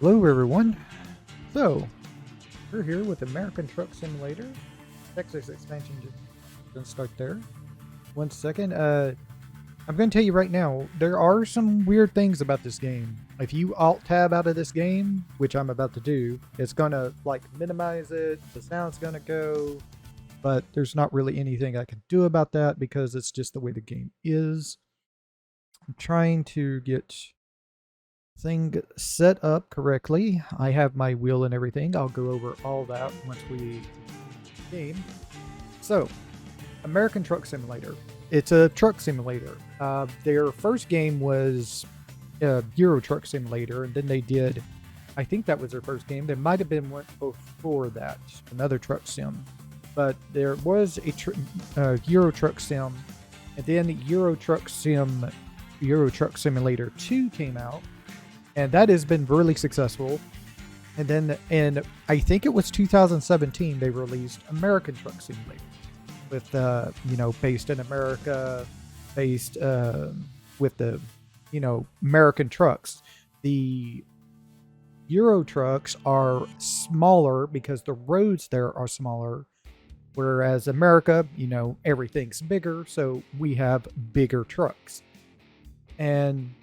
Hello, everyone. So, we're here with American Truck Simulator. Texas expansion just gonna start there. One second. I'm gonna tell you right now, there are some weird things about this game. If you alt tab out of this game, which I'm about to do, it's gonna like minimize it. The sound's gonna go, but there's not really anything I can do about that because it's just the way the game is. I'm trying to get thing set up correctly. I have my wheel and everything. I'll go over all that once we game. So, American Truck Simulator. It's a truck simulator. Their first game was Euro Truck Simulator, and then they did, I think that was their first game. There might have been one before that, another truck sim. But there was a Euro Truck Sim, and then Euro Truck Simulator 2 came out, and that has been really successful. And then I think it was 2017 they released American Truck Simulator with based in America, based with the American trucks. The Euro trucks are smaller because the roads there are smaller, whereas America, everything's bigger, so we have bigger trucks. And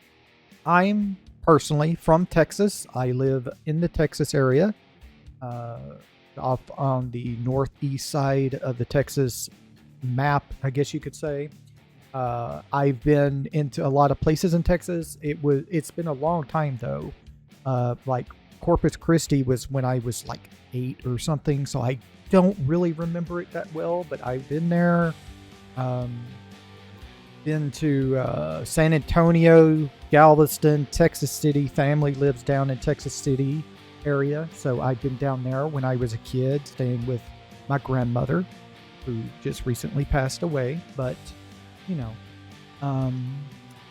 I'm personally from Texas. I live in the Texas area, off on the northeast side of the Texas map, I guess you could say. I've been into a lot of places in Texas. It's been a long time though. Like Corpus Christi was when I was like 8 or something, so I don't really remember it that well, but I've been there. Been to San Antonio, Galveston, Texas City. Family lives down in Texas City area, so I've been down there when I was a kid, staying with my grandmother, who just recently passed away. But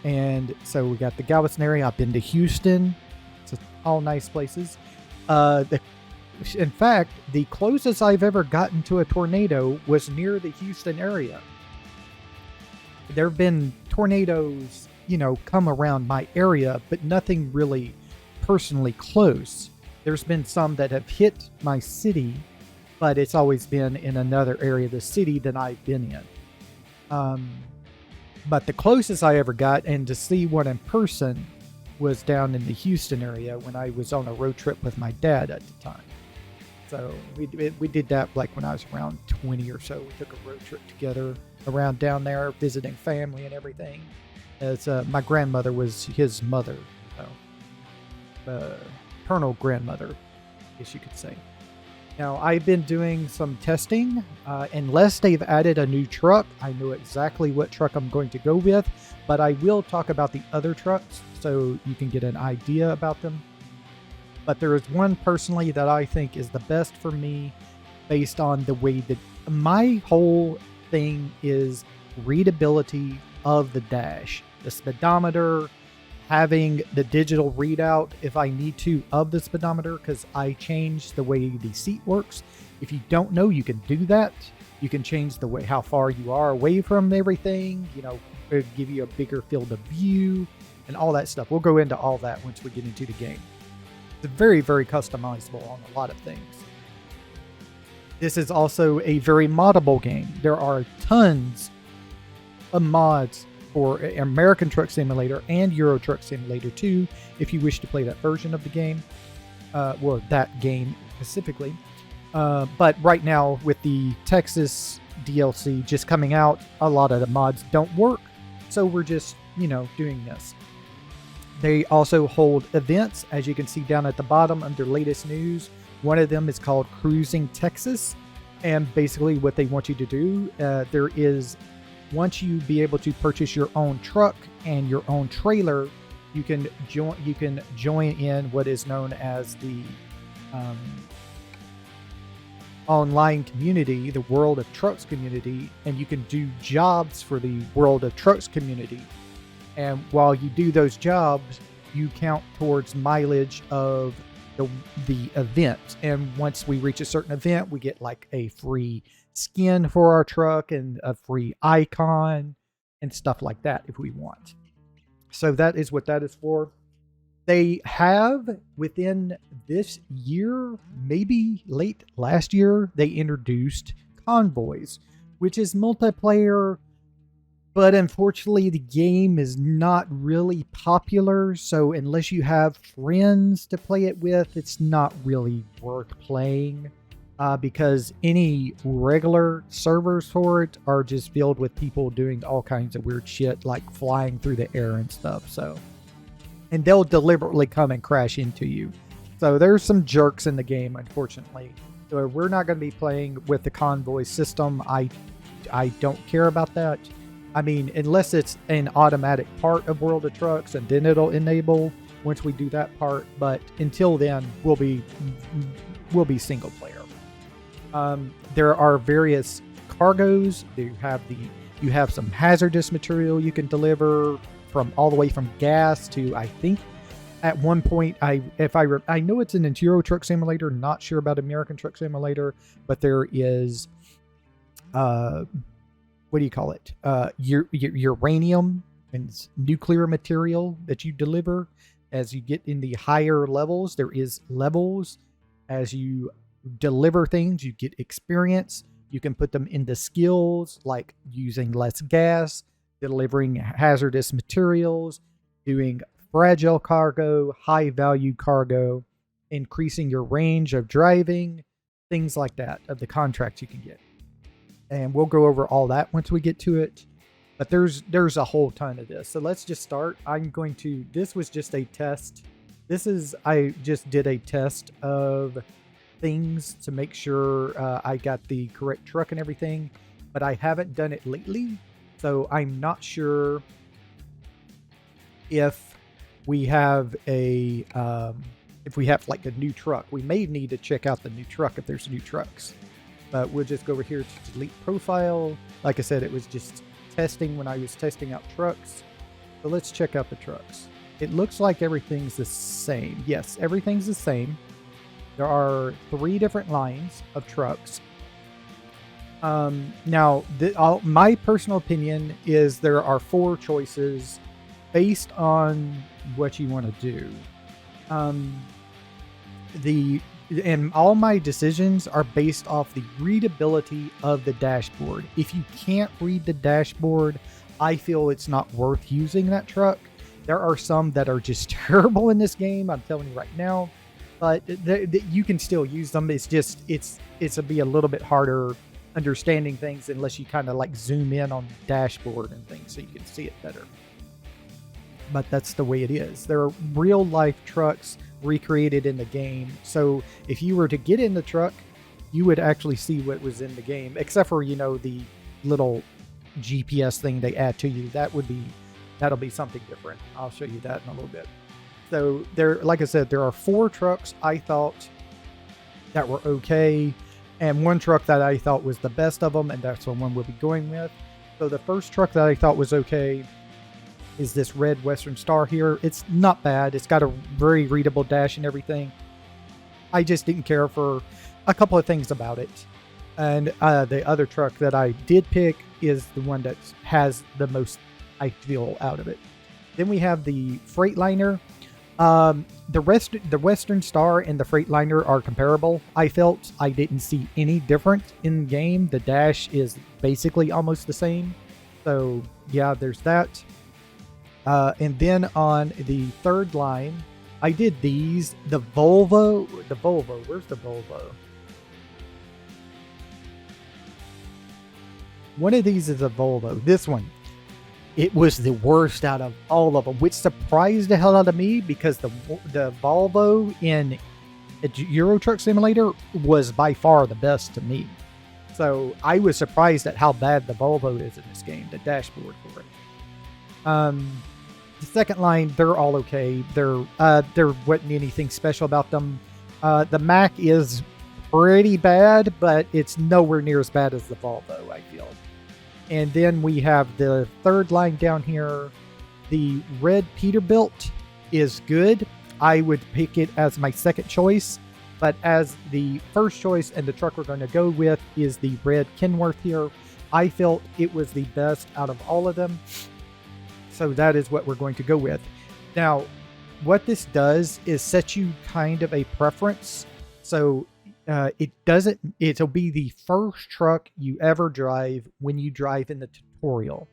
and so we got the Galveston area. I've been to Houston. It's all nice places. In fact, the closest I've ever gotten to a tornado was near the Houston area. There have been tornadoes, come around my area, but nothing really personally close. There's been some that have hit my city, but it's always been in another area of the city than I've been in. But the closest I ever got, and to see one in person, was down in the Houston area when I was on a road trip with my dad at the time. So we did that like when I was around 20 or so. We took a road trip together around down there, visiting family and everything. As my grandmother was his mother, so paternal grandmother, I guess you could say. Now I've been doing some testing. Unless they've added a new truck, I know exactly what truck I'm going to go with. But I will talk about the other trucks so you can get an idea about them. But there is one personally that I think is the best for me, based on the way that my whole thing is readability of the dash, the speedometer, having the digital readout if I need to of the speedometer, because I changed the way the seat works. If you don't know, you can do that. You can change the way how far you are away from everything, it'll give you a bigger field of view and all that stuff. We'll go into all that once we get into the game. It's very, very customizable on a lot of things. This is also a very moddable game. There are tons of mods for American Truck Simulator and Euro Truck Simulator 2 if you wish to play that version of the game, or that game specifically. But right now, with the Texas DLC just coming out, a lot of the mods don't work. So we're just, doing this. They also hold events, as you can see down at the bottom under latest news. One of them is called Cruising Texas. And basically what they want you to do, there is, once you be able to purchase your own truck and your own trailer, you can join in what is known as the online community, the World of Trucks community, and you can do jobs for the World of Trucks community. And while you do those jobs, you count towards mileage of the event. And once we reach a certain event, we get like a free skin for our truck and a free icon and stuff like that if we want. So that is what that is for. They have, within this year, maybe late last year, they introduced Convoys, which is multiplayer, but unfortunately the game is not really popular. So unless you have friends to play it with, it's not really worth playing. Because any regular servers for it are just filled with people doing all kinds of weird shit, like flying through the air and stuff. And they'll deliberately come and crash into you. So there's some jerks in the game, unfortunately. So we're not going to be playing with the Convoy system. I don't care about that. I mean, unless it's an automatic part of World of Trucks, and then it'll enable once we do that part. But until then, we'll be single player. There are various cargoes. You have some hazardous material you can deliver, from all the way from gas to, I think at one point, I know it's an Euro Truck Simulator, not sure about American Truck Simulator, but there is what do you call it? Uranium and nuclear material that you deliver. As you get in the higher levels, there is levels. As you deliver things, you get experience. You can put them into skills like using less gas, delivering hazardous materials, doing fragile cargo, high value cargo, increasing your range of driving, things like that, of the contracts you can get. And we'll go over all that once we get to it. But there's a whole ton of this. So let's just start. This was just a test. I just did a test of things to make sure I got the correct truck and everything, but I haven't done it lately. So I'm not sure if we have like a new truck. We may need to check out the new truck if there's new trucks. But we'll just go over here to delete profile. Like I said, it was just testing when I was testing out trucks. So let's check out the trucks. It looks like everything's the same. Yes, everything's the same. There are 3 different lines of trucks. Now, my personal opinion is there are 4 choices based on what you want to do. And all my decisions are based off the readability of the dashboard. If you can't read the dashboard, I feel it's not worth using that truck. There are some that are just terrible in this game, I'm telling you right now. But you can still use them. It's just, it'll be a little bit harder understanding things unless you kind of like zoom in on the dashboard and things so you can see it better. But that's the way it is. There are real life trucks recreated in the game. So if you were to get in the truck, you would actually see what was in the game, except for, the little GPS thing they add to you. That'll be something different. I'll show you that in a little bit. So like I said, there are 4 trucks I thought that were okay, and 1 truck that I thought was the best of them, and that's the one we'll be going with. So the first truck that I thought was okay is this red Western Star here. It's not bad. It's got a very readable dash and everything. I just didn't care for a couple of things about it. And the other truck that I did pick is the one that has the most, I feel, out of it. Then we have the Freightliner. The Western Star and the Freightliner are comparable. I felt I didn't see any difference in the game. The dash is basically almost the same. So yeah, there's that. And then on the third line, I did these. The Volvo. Where's the Volvo? One of these is a Volvo. This one. It was the worst out of all of them, which surprised the hell out of me because the Volvo in Euro Truck Simulator was by far the best to me. So I was surprised at how bad the Volvo is in this game, the dashboard for it. The second line, they're all okay. There wasn't anything special about them. The Mack is pretty bad, but it's nowhere near as bad as the Volvo, I feel. And then we have the third line down here. The red Peterbilt is good. I would pick it as my second choice. But as the first choice and the truck we're going to go with is the red Kenworth here. I felt it was the best out of all of them. So that is what we're going to go with. Now, what this does is set you kind of a preference. So it'll be the first truck you ever drive when you drive in the tutorial.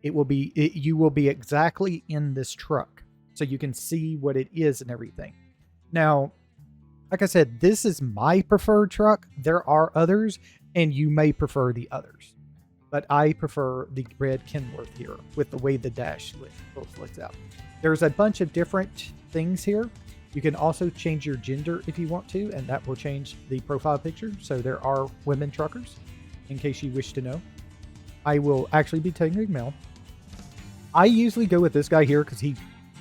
You will be exactly in this truck, so you can see what it is and everything. Now, like I said, this is my preferred truck. There are others, and you may prefer the others. But I prefer the red Kenworth here with the way the dash looks out. There's a bunch of different things here. You can also change your gender if you want to, and that will change the profile picture. So there are women truckers, in case you wish to know. I will actually be taking male. I usually go with this guy here because he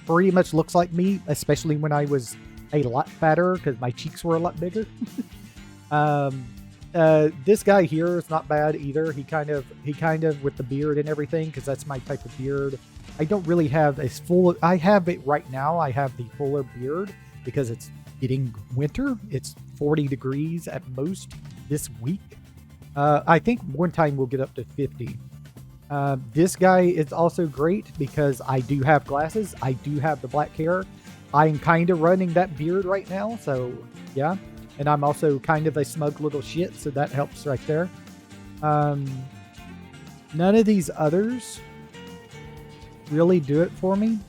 pretty much looks like me, especially when I was a lot fatter because my cheeks were a lot bigger. This guy here is not bad either. He kind of with the beard and everything, because that's my type of beard. I don't really have a full. I have it right now. I have the fuller beard because it's getting winter. It's 40 degrees at most this week. I think one time we'll get up to 50. This guy is also great because I do have glasses. I do have the black hair. I'm kind of running that beard right now, so yeah. And I'm also kind of a smug little shit, so that helps right there. None of these others really do it for me.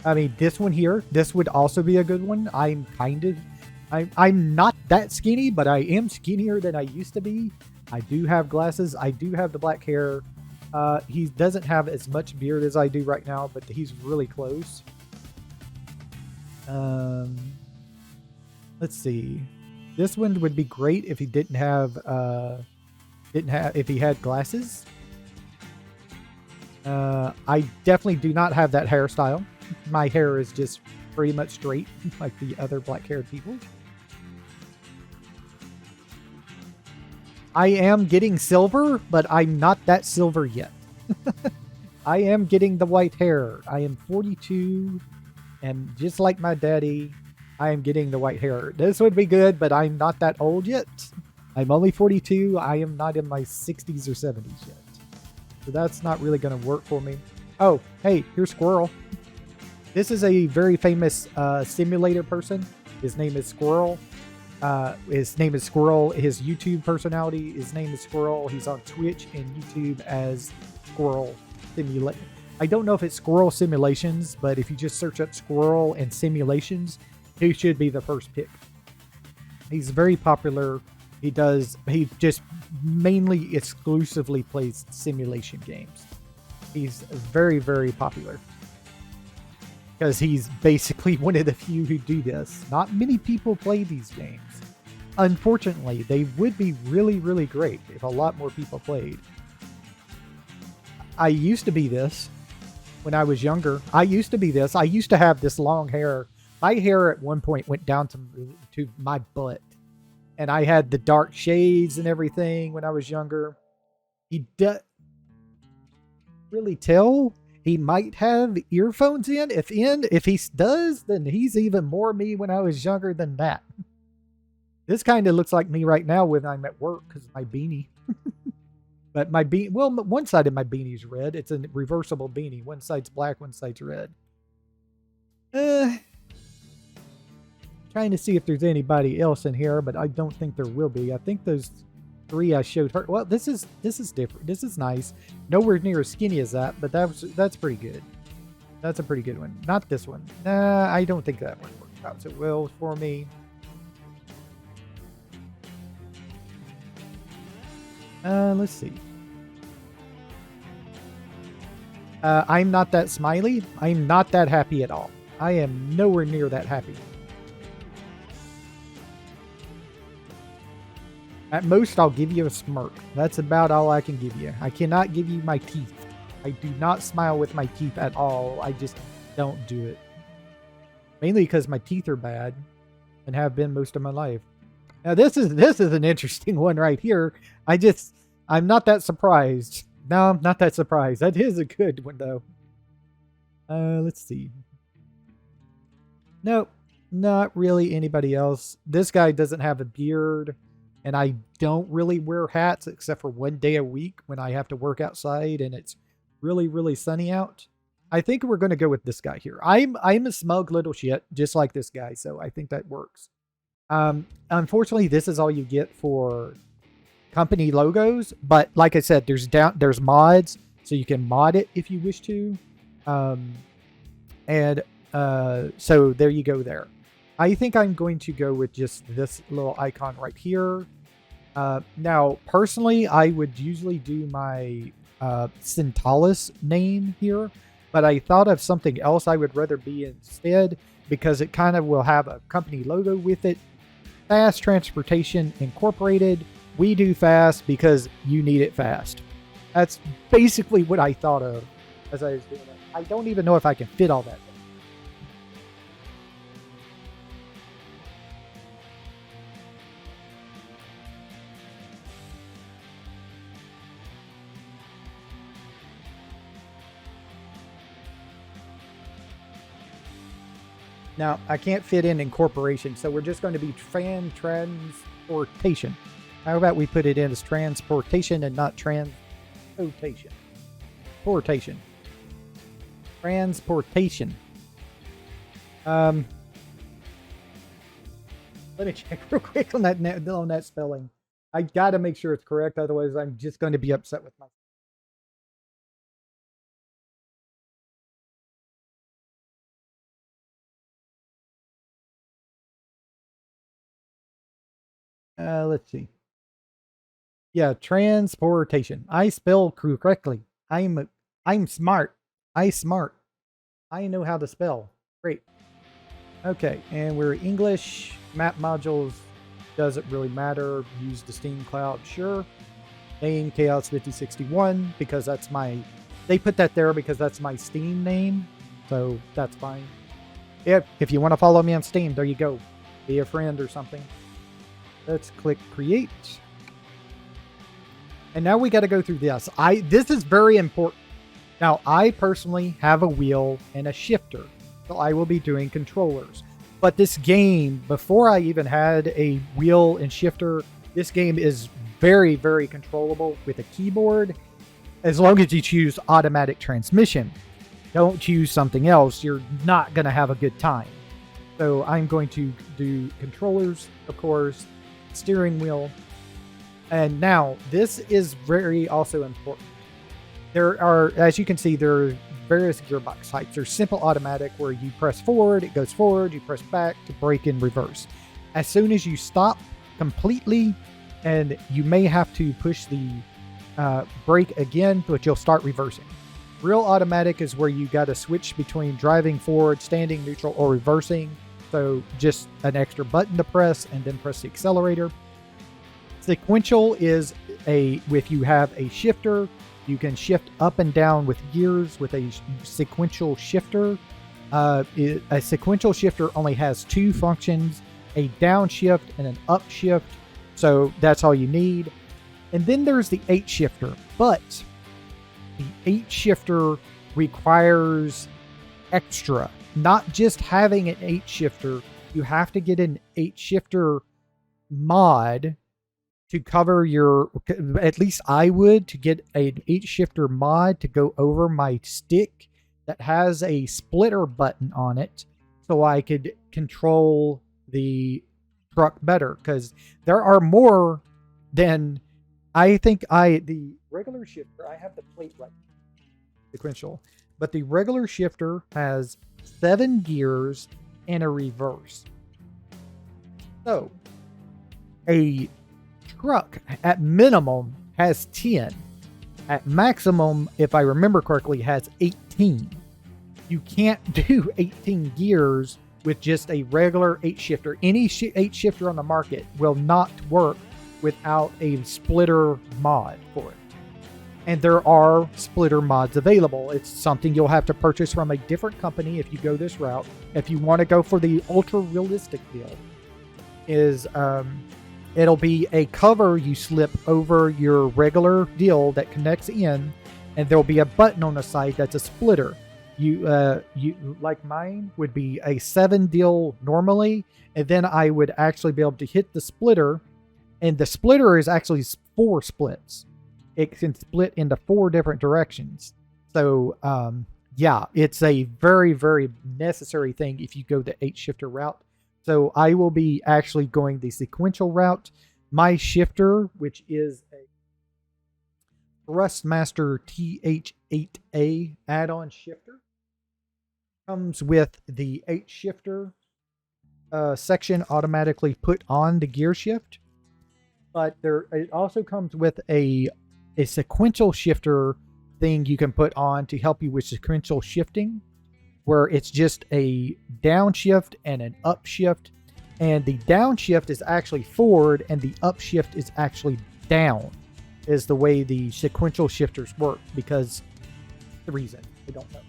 I mean, this one here, this would also be a good one. I'm not that skinny, but I am skinnier than I used to be. I do have glasses. I do have the black hair. He doesn't have as much beard as I do right now, but he's really close. Let's see. This one would be great if he if he had glasses. I definitely do not have that hairstyle. My hair is just pretty much straight, like the other black-haired people. I am getting silver, but I'm not that silver yet. I am getting the white hair. I am 42, and just like my daddy, I am getting the white hair. This would be good, but I'm not that old yet. I'm only 42. I am not in my 60s or 70s yet. So that's not really going to work for me. Oh, hey, here's Squirrel. This is a very famous simulator person. His name is Squirrel. His name is Squirrel. His YouTube personality, his name is Squirrel. He's on Twitch and YouTube as Squirrel Simulation. I don't know if it's Squirrel Simulations, but if you just search up Squirrel and Simulations, he should be the first pick. He's very popular. He just mainly exclusively plays simulation games. He's very, very popular because he's basically one of the few who do this. Not many people play these games. Unfortunately, they would be really, really great if a lot more people played. I used to be this when I was younger. I used to have this long hair. My hair at one point went down to my butt. And I had the dark shades and everything when I was younger. He really tell he might have earphones in. If he does, then he's even more me when I was younger than that. This kind of looks like me right now when I'm at work because of my beanie. But my one side of my beanie is red. It's a reversible beanie. One side's black, one side's red. Trying to see if there's anybody else in here, but I don't think there will be. I think those three I showed her. Well, this is different. This is nice. Nowhere near as skinny as that, but that's pretty good. That's a pretty good one. Not this one. Nah, I don't think that one worked out so well for me. Let's see. I'm not that smiley. I'm not that happy at all. I am nowhere near that happy. At most, I'll give you a smirk. That's about all I can give you. I cannot give you my teeth. I do not smile with my teeth at all. I just don't do it. Mainly because my teeth are bad and have been most of my life. Now, this is an interesting one right here. I'm not that surprised. No, I'm not that surprised. That is a good one, though. Let's see. Nope, not really anybody else. This guy doesn't have a beard. And I don't really wear hats except for one day a week when I have to work outside and it's really, really sunny out. I think we're going to go with this guy here. I'm a smug little shit, just like this guy, so I think that works. Unfortunately, this is all you get for company logos, but like I said, there's mods, so you can mod it if you wish to. So there you go there. I think I'm going to go with just this little icon right here. Now, personally, I would usually do my Syntalis name here, but I thought of something else I would rather be instead, because it kind of will have a company logo with it. Fast Transportation Incorporated. We do fast because you need it fast. That's basically what I thought of as I was doing it. I don't even know if I can fit all that. Now, I can't fit in incorporation, so we're just going to be transportation. How about we put it in as transportation and not transportation? Transportation. Let me check real quick on that spelling. I got to make sure it's correct, otherwise I'm just going to be upset with myself. Let's see. Yeah, transportation. I spell correctly. I'm smart. Smart. I know how to spell. Great. Okay, and we're English. Map modules doesn't really matter. Use the Steam Cloud, sure. Name Chaos 5061 because that's my. They put that there because that's my Steam name, so that's fine. If you want to follow me on Steam, there you go. Be a friend or something. Let's click create. And now we got to go through this. This is very important. Now, I personally have a wheel and a shifter, so I will be doing controllers. But this game, before I even had a wheel and shifter, this game is very, very controllable with a keyboard, as long as you choose automatic transmission. Don't choose something else. You're not going to have a good time. So I'm going to do controllers, of course, steering wheel. And now this is very also important. There are, as you can see, there are various gearbox types. There's simple automatic where you press forward, it goes forward, you press back to brake in reverse. As soon as you stop completely, and you may have to push the brake again, but you'll start reversing. Real automatic is where you got to switch between driving forward, standing, neutral, or reversing. So just an extra button to press and then press the accelerator. Sequential is if you have a shifter, you can shift up and down with gears with a sequential shifter. A sequential shifter only has two functions, a downshift and an upshift. So that's all you need. And then there's the 8 shifter, but the 8 shifter requires extra. Not just having an 8 shifter, you have to get an 8 shifter mod to cover your, at least I would, to get an 8 shifter mod to go over my stick that has a splitter button on it, so I could control the truck better, because there are more than, I think the regular shifter, I have the plate right now, sequential, but the regular shifter has 7 gears and a reverse. So a truck at minimum has 10. At maximum, if I remember correctly, has 18. You can't do 18 gears with just a regular 8 shifter. Any 8 shifter on the market will not work without a splitter mod for it. And there are splitter mods available. It's something you'll have to purchase from a different company if you go this route. If you want to go for the ultra realistic build, it'll be a cover you slip over your regular deal that connects in, and there'll be a button on the side that's a splitter. You like mine would be a 7 deal normally, and then I would actually be able to hit the splitter, and the splitter is actually 4 splits. It can split into 4 different directions. So yeah, it's a very, very necessary thing if you go the 8-shifter route. So I will be actually going the sequential route. My shifter, which is a Thrustmaster TH8A add-on shifter, comes with the 8-shifter section automatically put on the gear shift. But it also comes with a sequential shifter thing you can put on to help you with sequential shifting, where it's just a downshift and an upshift, and the downshift is actually forward and the upshift is actually down, is the way the sequential shifters work, because the reason I don't know.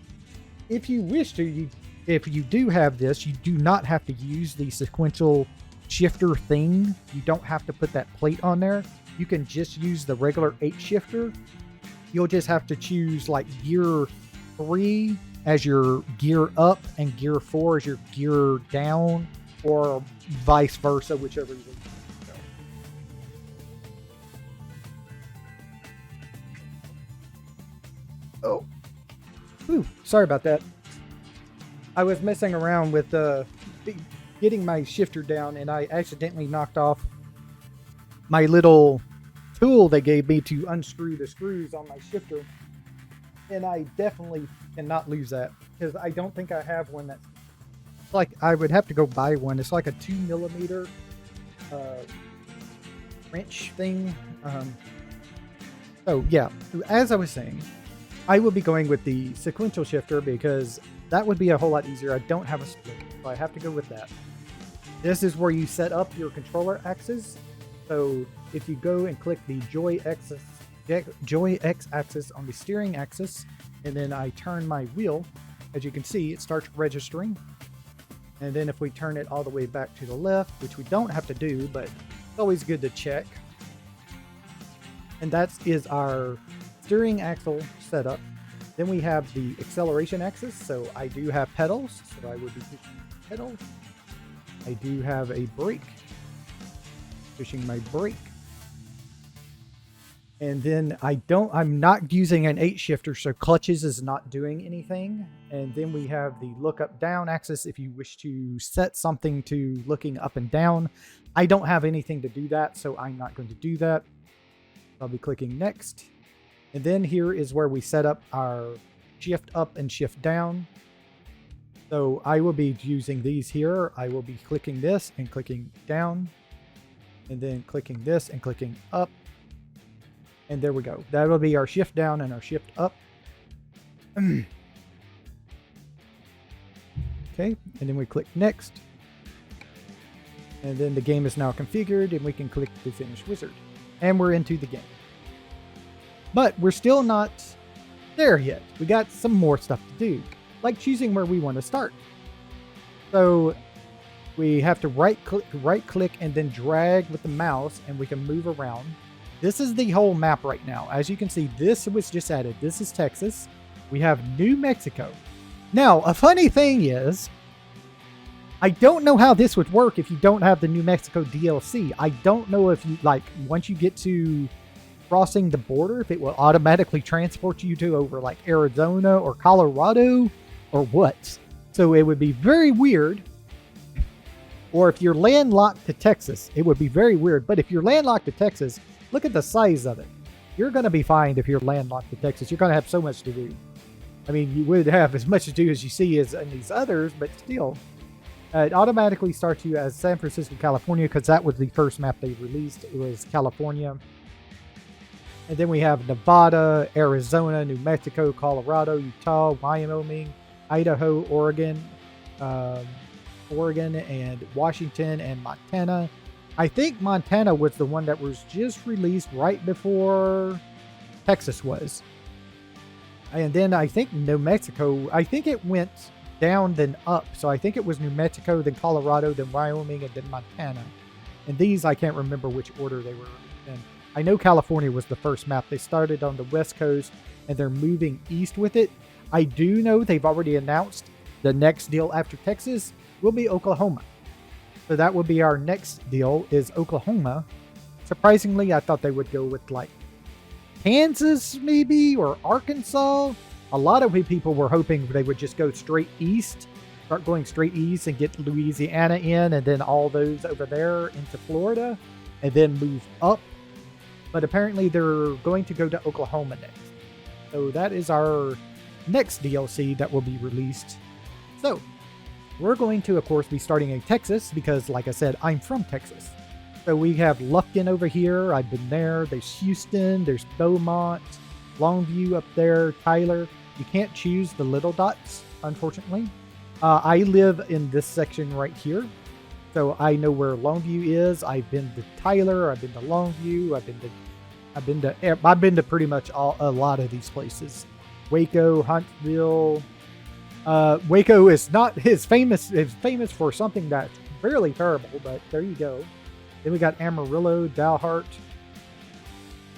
If you wish to, if you do have this, you do not have to use the sequential shifter thing. You don't have to put that plate on there. You can just use the regular 8-shifter. You'll just have to choose like gear 3 as your gear up and gear 4 as your gear down, or vice versa, whichever you want to go. Oh, ooh, sorry about that. I was messing around with getting my shifter down, and I accidentally knocked off my little tool they gave me to unscrew the screws on my shifter, and I definitely cannot lose that, because I don't think I have one that's like, I would have to go buy one. It's like a 2mm wrench thing. So yeah, as I was saying, I will be going with the sequential shifter because that would be a whole lot easier. I don't have a split, so I have to go with that. This is where you set up your controller axis. So if you go and click the Joy X axis on the steering axis, and then I turn my wheel, as you can see, it starts registering. And then if we turn it all the way back to the left, which we don't have to do, but it's always good to check. And that is our steering axle setup. Then we have the acceleration axis. So I do have pedals, so I would be pushing pedals. I do have a brake, pushing my brake. And then I'm not using an 8-shifter, so clutches is not doing anything. And then we have the look up down axis if you wish to set something to looking up and down. I don't have anything to do that, so I'm not going to do that. I'll be clicking next. And then here is where we set up our shift up and shift down. So I will be using these here. I will be clicking this and clicking down, and then clicking this and clicking up. And there we go. That will be our shift down and our shift up. Okay, and then we click next. And then the game is now configured, and we can click the finish wizard. And we're into the game. But we're still not there yet. We got some more stuff to do, like choosing where we want to start. So we have to right click and then drag with the mouse, and we can move around. This is the whole map right now. As you can see, this was just added. This is Texas. We have New Mexico. Now, a funny thing is, I don't know how this would work if you don't have the New Mexico DLC. I don't know if you, like, once you get to crossing the border, if it will automatically transport you to over like Arizona or Colorado or what. So it would be very weird. Or if you're landlocked to Texas, it would be very weird. But if you're landlocked to Texas, look at the size of it. You're going to be fine if you're landlocked to Texas. You're going to have so much to do. I mean, you would have as much to do as you see as in these others, but still. It automatically starts you as San Francisco, California, because that was the first map they released. It was California. And then we have Nevada, Arizona, New Mexico, Colorado, Utah, Wyoming, Idaho, Oregon, and Washington, and Montana. I think Montana was the one that was just released right before Texas was. And then I think New Mexico, I think it went down then up. So I think it was New Mexico, then Colorado, then Wyoming, and then Montana. And these, I can't remember which order they were in. I know California was the first map. They started on the West Coast, and they're moving east with it. I do know they've already announced the next deal after Texas will be Oklahoma. So that would be our next deal, is Oklahoma. Surprisingly, I thought they would go with like Kansas maybe, or Arkansas. A lot of people were hoping they would just go straight east, start going straight east and get Louisiana in, and then all those over there into Florida, and then move up. But apparently they're going to go to Oklahoma next. So that is our next DLC that will be released. So we're going to, of course, be starting in Texas because, like I said, I'm from Texas. So we have Lufkin over here. I've been there. There's Houston. There's Beaumont. Longview up there. Tyler. You can't choose the little dots, unfortunately. I live in this section right here. So I know where Longview is. I've been to Tyler. I've been to Longview. I've been to pretty much a lot of these places. Waco, Huntsville. Waco is not famous for something that's fairly terrible, but there you go. Then we got Amarillo, Dalhart,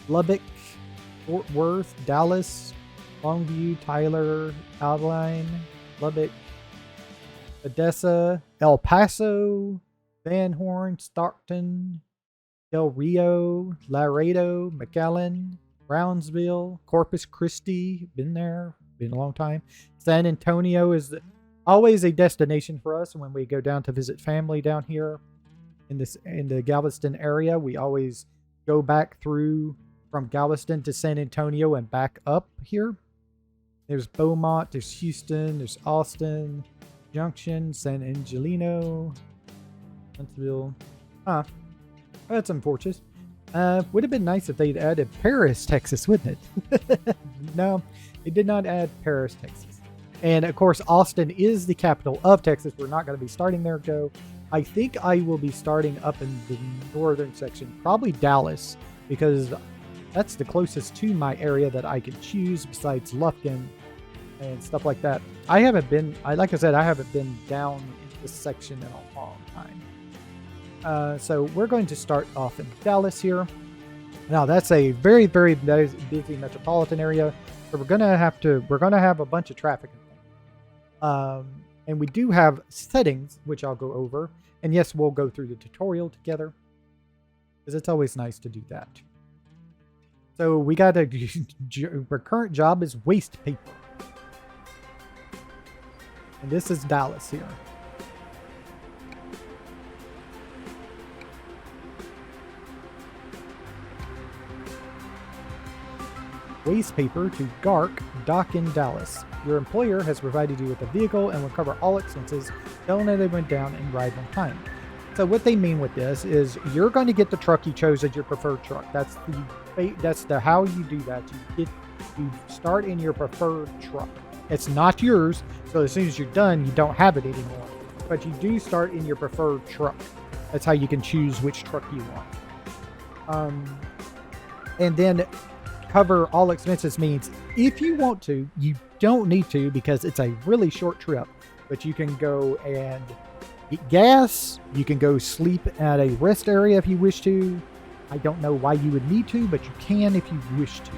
Lubbock, Fort Worth, Dallas, Longview, Tyler, Abilene, Lubbock, Odessa, El Paso, Van Horn, Stockton, Del Rio, Laredo, McAllen, Brownsville, Corpus Christi. Been there, been a long time. San Antonio is always a destination for us when we go down to visit family down here in the Galveston area. We always go back through from Galveston to San Antonio and back up here. There's Beaumont, there's Houston, there's Austin, Junction, San Angelino, Huntsville. That's unfortunate. Would have been nice if they'd added Paris, Texas, wouldn't it? No, they did not add Paris, Texas. And of course, Austin is the capital of Texas. We're not going to be starting there, Joe. I think I will be starting up in the northern section, probably Dallas, because that's the closest to my area that I can choose besides Lufkin and stuff like that. I haven't been down in this section in a long time. So we're going to start off in Dallas here. Now that's a very, very busy metropolitan area. So we're gonna have a bunch of traffic. And we do have settings, which I'll go over. And yes, we'll go through the tutorial together, because it's always nice to do that. So we got our current job is waste paper. And this is Dallas here. Waste paper to GARC dock in Dallas. Your employer has provided you with a vehicle and will cover all expenses. Tell them they went down and ride on time. So what they mean with this is you're going to get the truck you chose as your preferred truck. That's the how you do that. You start in your preferred truck. It's not yours, so as soon as you're done, you don't have it anymore. But you do start in your preferred truck. That's how you can choose which truck you want. And then cover all expenses means if you want to, you don't need to because it's a really short trip, but you can go and get gas. You can go sleep at a rest area if you wish to. I don't know why you would need to, but you can if you wish to.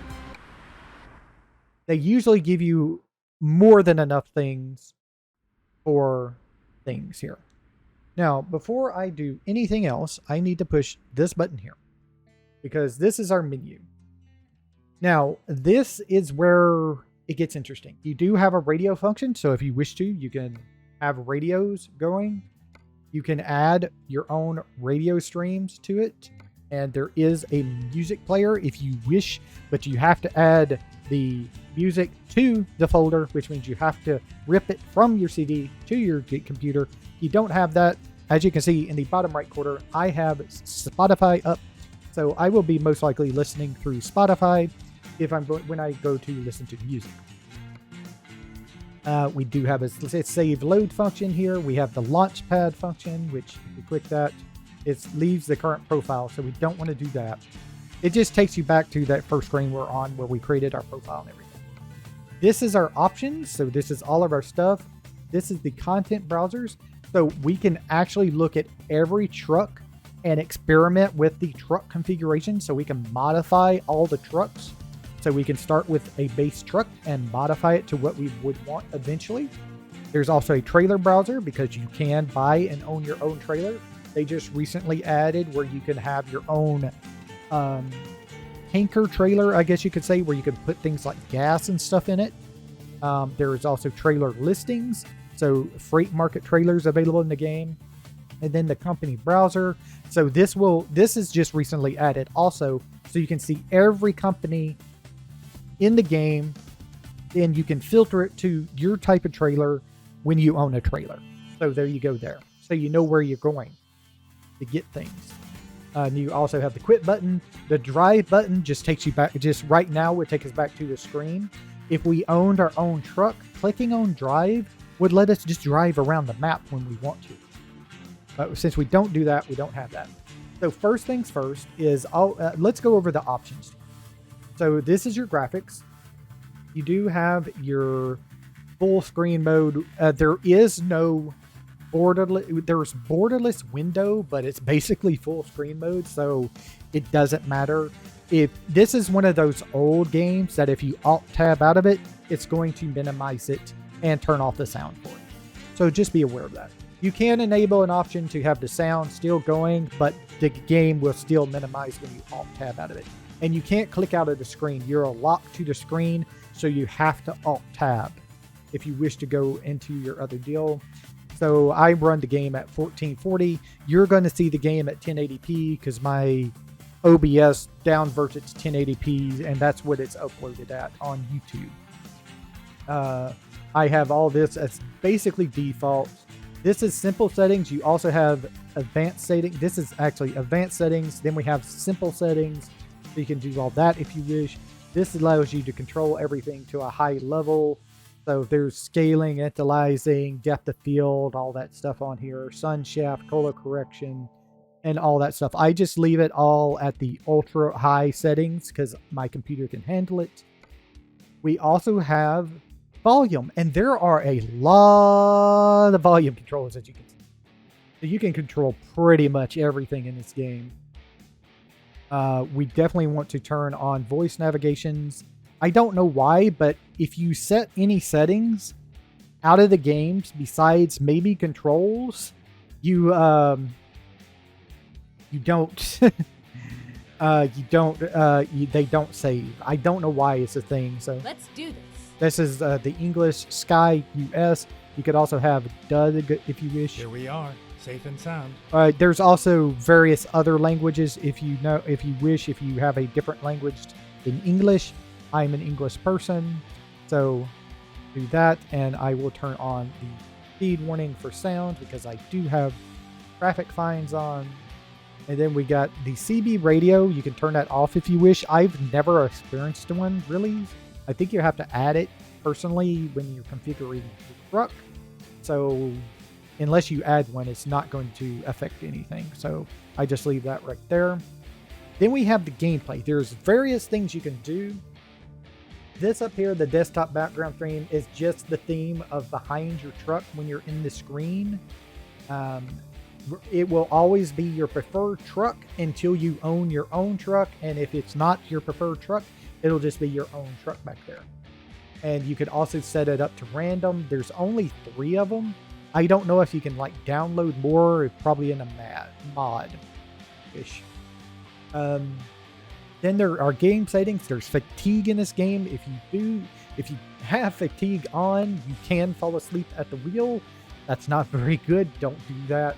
They usually give you more than enough things for things here. Now, before I do anything else, I need to push this button here because this is our menu. Now, this is where it gets interesting. You do have a radio function, so if you wish to, you can have radios going. You can add your own radio streams to it, and there is a music player if you wish, but you have to add the music to the folder, which means you have to rip it from your CD to your computer. You don't have that. As you can see in the bottom right corner, I have Spotify up, so I will be most likely listening through Spotify when I go to listen to music. We do have a save load function here. We have the launchpad function, which if you click that, it leaves the current profile, so we don't want to do that. It just takes you back to that first screen we're on where we created our profile and everything. This is our options, so this is all of our stuff. This is the content browsers, so we can actually look at every truck and experiment with the truck configuration, so we can modify all the trucks. So we can start with a base truck and modify it to what we would want eventually. There's also a trailer browser because you can buy and own your own trailer. They just recently added where you can have your own tanker trailer, I guess you could say, where you can put things like gas and stuff in it. There is also trailer listings, so freight market trailers available in the game. And then the company browser. So this is just recently added also, so you can see every company in the game, and you can filter it to your type of trailer when you own a trailer. So there you go there. So you know where you're going to get things. And you also have the quit button. The drive button just takes you back. Just right now would take us back to the screen. If we owned our own truck, clicking on drive would let us just drive around the map when we want to. But since we don't do that, we don't have that. So first things first is, let's go over the options. So this is your graphics. You do have your full screen mode. There is no there's borderless window, but it's basically full screen mode, so it doesn't matter. If this is one of those old games that if you alt tab out of it, it's going to minimize it and turn off the sound for it. So just be aware of that. You can enable an option to have the sound still going, but the game will still minimize when you alt tab out of it. And you can't click out of the screen. You're locked to the screen, so you have to alt tab if you wish to go into your other deal. So I run the game at 1440. You're going to see the game at 1080p because my OBS downverts it to 1080p, and that's what it's uploaded at on YouTube. I have all this as basically default. This is simple settings. You also have advanced settings. This is actually advanced settings. Then we have simple settings. So you can do all that if you wish. This allows you to control everything to a high level. So there's scaling, anti-aliasing, depth of field, all that stuff on here. Sun shaft, color correction, and all that stuff. I just leave it all at the ultra high settings because my computer can handle it. We also have volume, and there are a lot of volume controls as you can see. So you can control pretty much everything in this game. We definitely want to turn on voice navigations. I don't know why, but if you set any settings out of the games besides maybe controls, they don't save. I don't know why it's a thing. So let's do this. This is the English Sky US. You could also have DUD if you wish. Here we are, safe and sound. There's also various other languages if you wish. If you have a different language than English, I'm an English person, so do that, and I will turn on the speed warning for sound because I do have traffic fines on. And then we got the CB radio. You can turn that off if you wish. I've never experienced one, really. I think you have to add it personally when you're configuring the truck. So unless you add one, it's not going to affect anything. So I just leave that right there. Then we have the gameplay. There's various things you can do. This up here, the desktop background theme, is just the theme of behind your truck when you're in the screen. It will always be your preferred truck until you own your own truck. And if it's not your preferred truck, it'll just be your own truck back there. And you could also set it up to random. There's only 3 of them. I don't know if you can like download more, probably in a mod-ish. Then there are game settings. There's fatigue in this game. If you have fatigue on, you can fall asleep at the wheel. That's not very good. Don't do that.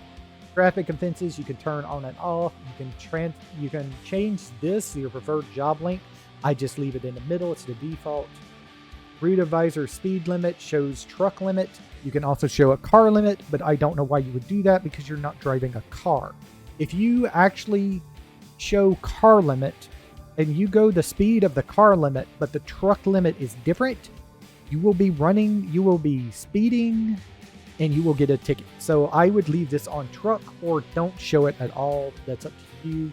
Traffic offenses you can turn on and off. You can change this, your preferred job length. I just leave it in the middle. It's the default. Route advisor speed limit shows truck limit. You can also show a car limit, but I don't know why you would do that because you're not driving a car. If you actually show car limit and you go the speed of the car limit, but the truck limit is different, you will be speeding, and you will get a ticket. So I would leave this on truck or don't show it at all. That's up to you.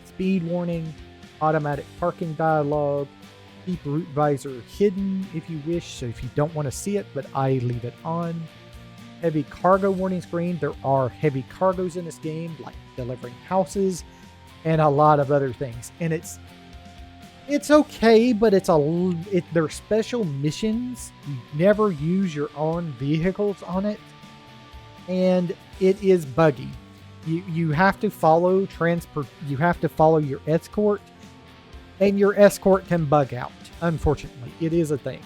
Speed warning, automatic parking dialog, keep route visor hidden if you wish, so if you don't want to see it, but I leave it on. Heavy cargo warning screen. There are heavy cargoes in this game, like delivering houses and a lot of other things. And it's okay, but they're special missions. You never use your own vehicles on it, and it is buggy. You have to follow you have to follow your escort, and your escort can bug out. Unfortunately, it is a thing.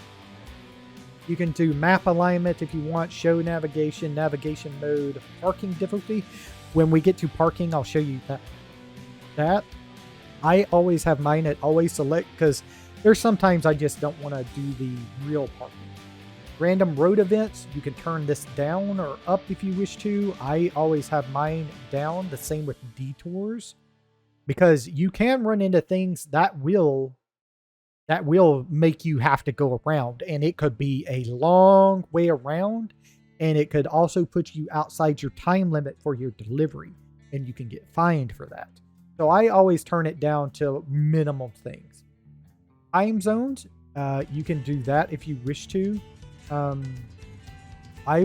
You can do map alignment if you want, show navigation, navigation mode, parking difficulty. When we get to parking, I'll show you that. I always have mine at always select because there's sometimes I just don't want to do the real parking. Random road events, you can turn this down or up if you wish to. I always have mine down. The same with detours, because you can run into things that will make you have to go around, and it could be a long way around, and it could also put you outside your time limit for your delivery, and you can get fined for that. So I always turn it down to minimum things. Time zones, you can do that if you wish to. I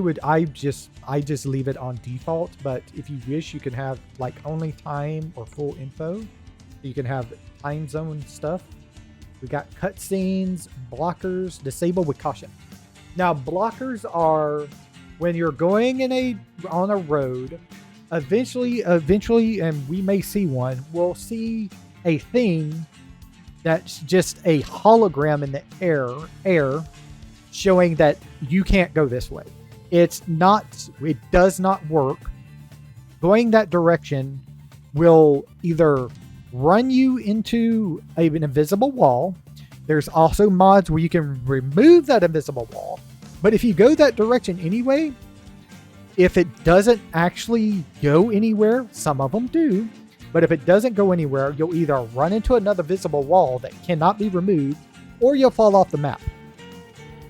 just leave it on default, but if you wish, you can have like only time or full info. You can have time zone stuff. We got cutscenes, blockers, disable with caution. Now, blockers are when you're going on a road. Eventually, and we may see one. We'll see a thing that's just a hologram in the air, showing that you can't go this way. It does not work. Going that direction will either run you into an invisible wall. There's also mods where you can remove that invisible wall. But if you go that direction anyway, if it doesn't actually go anywhere, some of them do, but if it doesn't go anywhere, you'll either run into another visible wall that cannot be removed, or you'll fall off the map.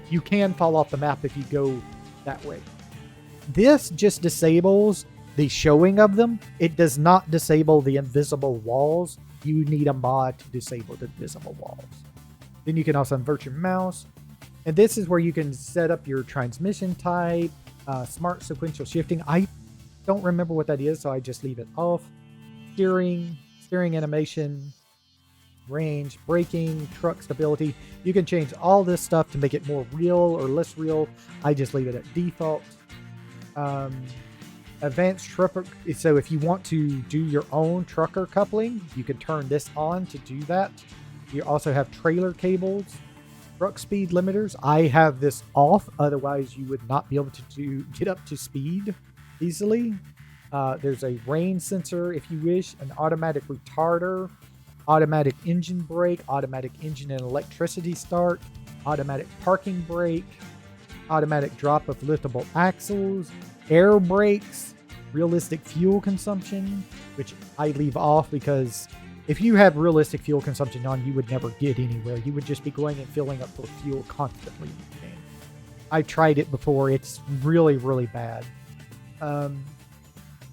You can fall off the map if you go that way. This just disables the showing of them. It does not disable the invisible walls. You need a mod to disable the invisible walls. Then you can also invert your mouse. And this is where you can set up your transmission type, smart sequential shifting. I don't remember what that is, so I just leave it off. Steering animation, range, braking, truck stability. You can change all this stuff to make it more real or less real. I just leave it at default. Advanced trucker. So if you want to do your own trucker coupling, you can turn this on to do that. You also have trailer cables, truck speed limiters. I have this off, otherwise you would not be able to get up to speed easily. There's a rain sensor if you wish, an automatic retarder, automatic engine brake, automatic engine and electricity start, automatic parking brake, automatic drop of liftable axles, air brakes, realistic fuel consumption, which I leave off because if you have realistic fuel consumption on, you would never get anywhere. You would just be going and filling up for fuel constantly in the game. I tried it before. It's really, really bad.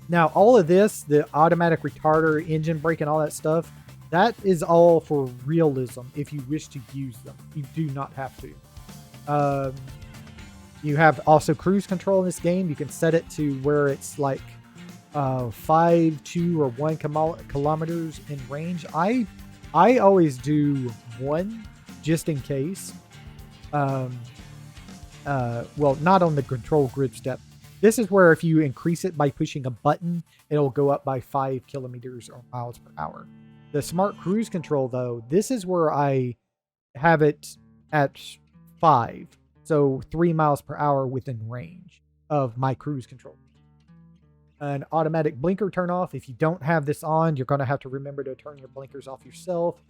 Now, all of this, the automatic retarder, engine brake, and all that stuff, that is all for realism if you wish to use them. You do not have to. You have also cruise control in this game. You can set it to where it's like 5, 2, or 1 kilometers in range. I always do 1 just in case. Well, not on the control grid step. This is where if you increase it by pushing a button, it'll go up by 5 kilometers or miles per hour. The smart cruise control, though, this is where I have it at 5. So 3 miles per hour within range of my cruise control. An automatic blinker turn off. If you don't have this on, you're going to have to remember to turn your blinkers off yourself.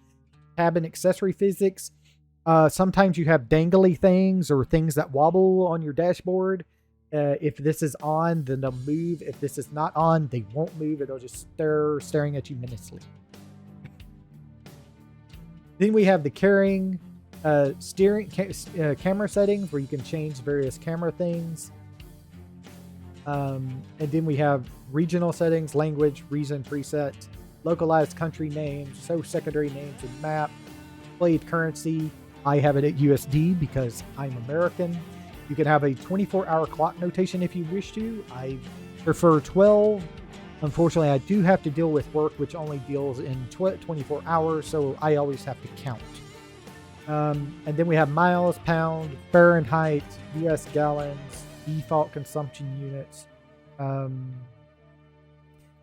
Cabin accessory physics. Sometimes you have dangly things or things that wobble on your dashboard. If this is on, then they'll move. If this is not on, they won't move. It'll just staring at you menacingly. Then we have the carrying camera settings where you can change various camera things. And then we have regional settings, language, reason preset, localized country names, so secondary names and map, played currency. I have it at USD because I'm American. You can have a 24-hour clock notation if you wish to. I prefer 12. Unfortunately, I do have to deal with work, which only deals in 24 hours, so I always have to count. And then we have miles, pound, Fahrenheit, US gallons, default consumption units,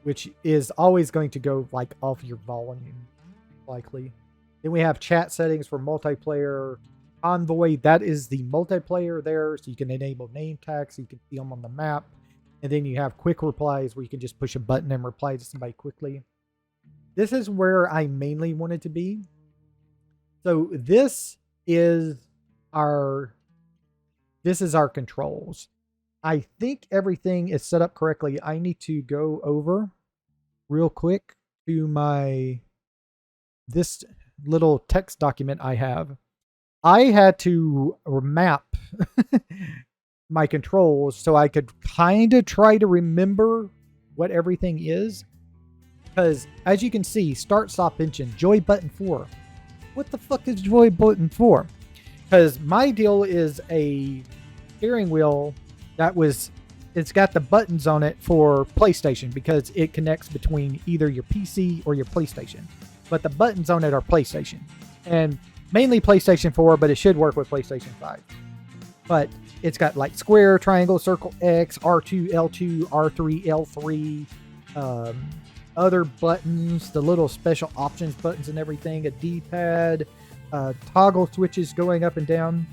which is always going to go like off your volume, likely. Then we have chat settings for multiplayer, Convoy, that is the multiplayer there, so you can enable name tags, so you can see them on the map. And then you have quick replies where you can just push a button and reply to somebody quickly. This is where I mainly wanted to be. So this is our controls. I think everything is set up correctly. I need to go over real quick to this little text document I have. I had to map my controls so I could kind of try to remember what everything is. Because as you can see, start, stop, engine, joy button 4. What the fuck is joy button 4? Because my deal is a steering wheel it's got the buttons on it for PlayStation because it connects between either your PC or your PlayStation. But the buttons on it are PlayStation. And mainly PlayStation 4, but it should work with PlayStation 5. But it's got like square, triangle, circle, X, R2, L2, R3, L3, other buttons, the little special options buttons and everything, a D-pad, toggle switches going up and down.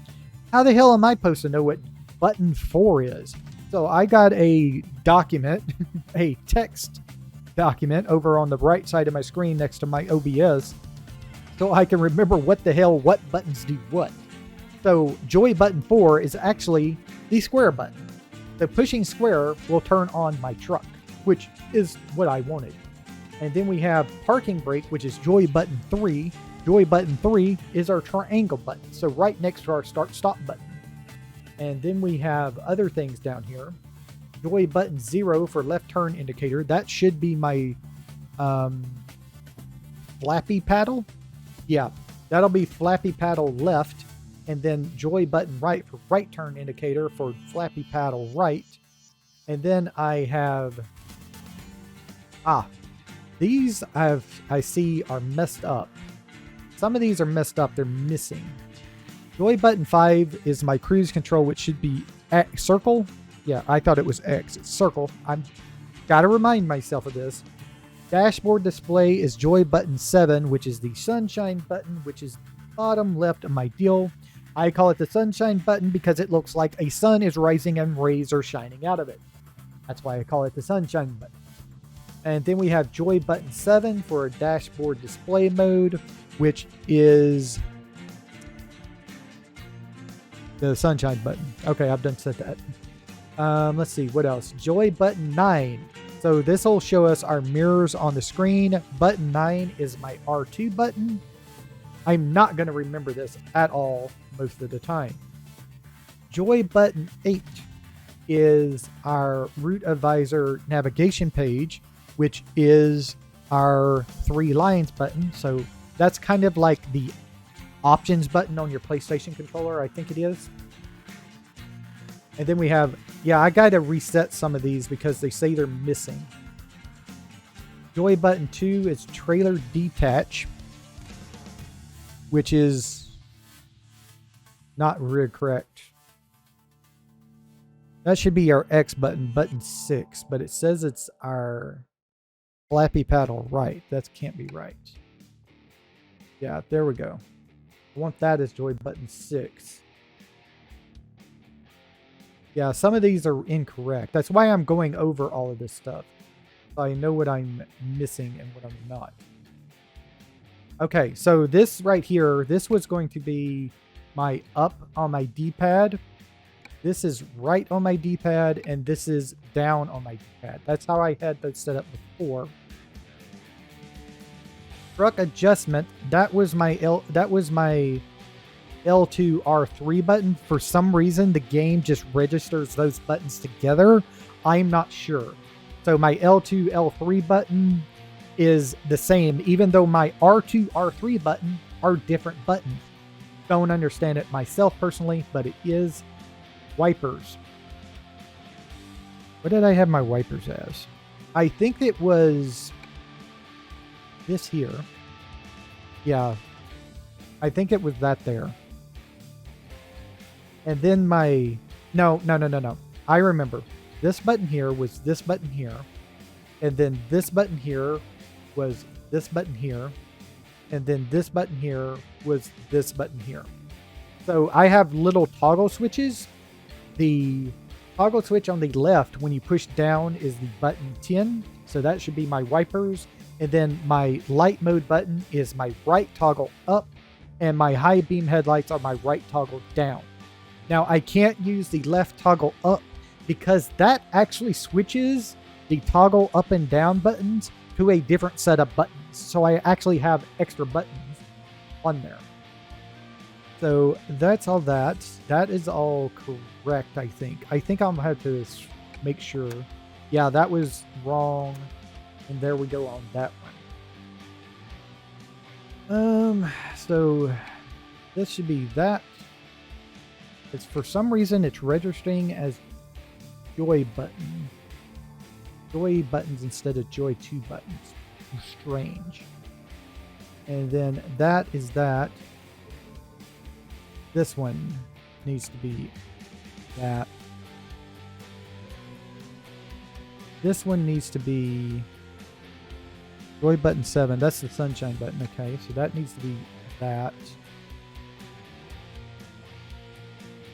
How the hell am I supposed to know what button 4 is? So I got a document, a text document over on the right side of my screen next to my OBS, so I can remember what buttons do what. So joy button 4 is actually the square button. The pushing square will turn on my truck, which is what I wanted. And then we have parking brake, which is joy button 3. Joy button 3 is our triangle button, so right next to our start stop button. And then we have other things down here. Joy button 0 for left turn indicator. That should be my flappy paddle. Yeah, that'll be flappy paddle left. And then joy button right for right turn indicator for flappy paddle right. And then I have... these I see are messed up. Some of these are messed up. They're missing. Joy button 5 is my cruise control, which should be circle. Yeah, I thought it was X. It's circle. I'm gotta remind myself of this. Dashboard display is joy button 7, which is the sunshine button, which is bottom left of my deal. I call it the sunshine button because it looks like a sun is rising and rays are shining out of it. That's why I call it the sunshine button. And then we have joy button 7 for a dashboard display mode, which is the sunshine button. Okay, I've done said that. Let's see, what else? Joy button 9. So this will show us our mirrors on the screen. Button 9 is my R2 button. I'm not going to remember this at all most of the time. Joy button 8 is our route advisor navigation page, which is our 3 lines button. So that's kind of like the options button on your PlayStation controller, I think it is. And then we have, I got to reset some of these because they say they're missing. Joy button 2 is trailer detach, which is not really correct. That should be our X button, button 6, but it says it's our flappy paddle right. That can't be right. Yeah, there we go. I want that as joy button 6. Yeah, some of these are incorrect. That's why I'm going over all of this stuff. So I know what I'm missing and what I'm not. Okay, so this right here, this was going to be my up on my D-pad. This is right on my D-pad, and this is down on my D-pad. That's how I had that set up before. Truck adjustment, that was my L2 R3 button. For some reason, the game just registers those buttons together. I'm not sure. So my L2 L3 button is the same, even though my R2 R3 button are different buttons. Don't understand it myself personally, but it is. Wipers. What did I have my wipers as? I think it was this here. Yeah. I think it was that there. And then my... No. I remember. This button here was this button here. And then this button here was this button here. And then this button here was this button here. So I have little toggle switches. The toggle switch on the left, when you push down, is the button 10. So that should be my wipers. And then my light mode button is my right toggle up. And my high beam headlights are my right toggle down. Now I can't use the left toggle up because that actually switches the toggle up and down buttons to a different set of buttons. So I actually have extra buttons on there. So that's all that. That is all correct, I think. I think I'm going to have to make sure. Yeah, that was wrong. And there we go on that one. So this should be that. It's for some reason it's registering as joy button. Joy buttons instead of joy 2 buttons. Strange. And then that is that. This one needs to be that. This one needs to be joy button 7. That's the sunshine button. Okay, so that needs to be that.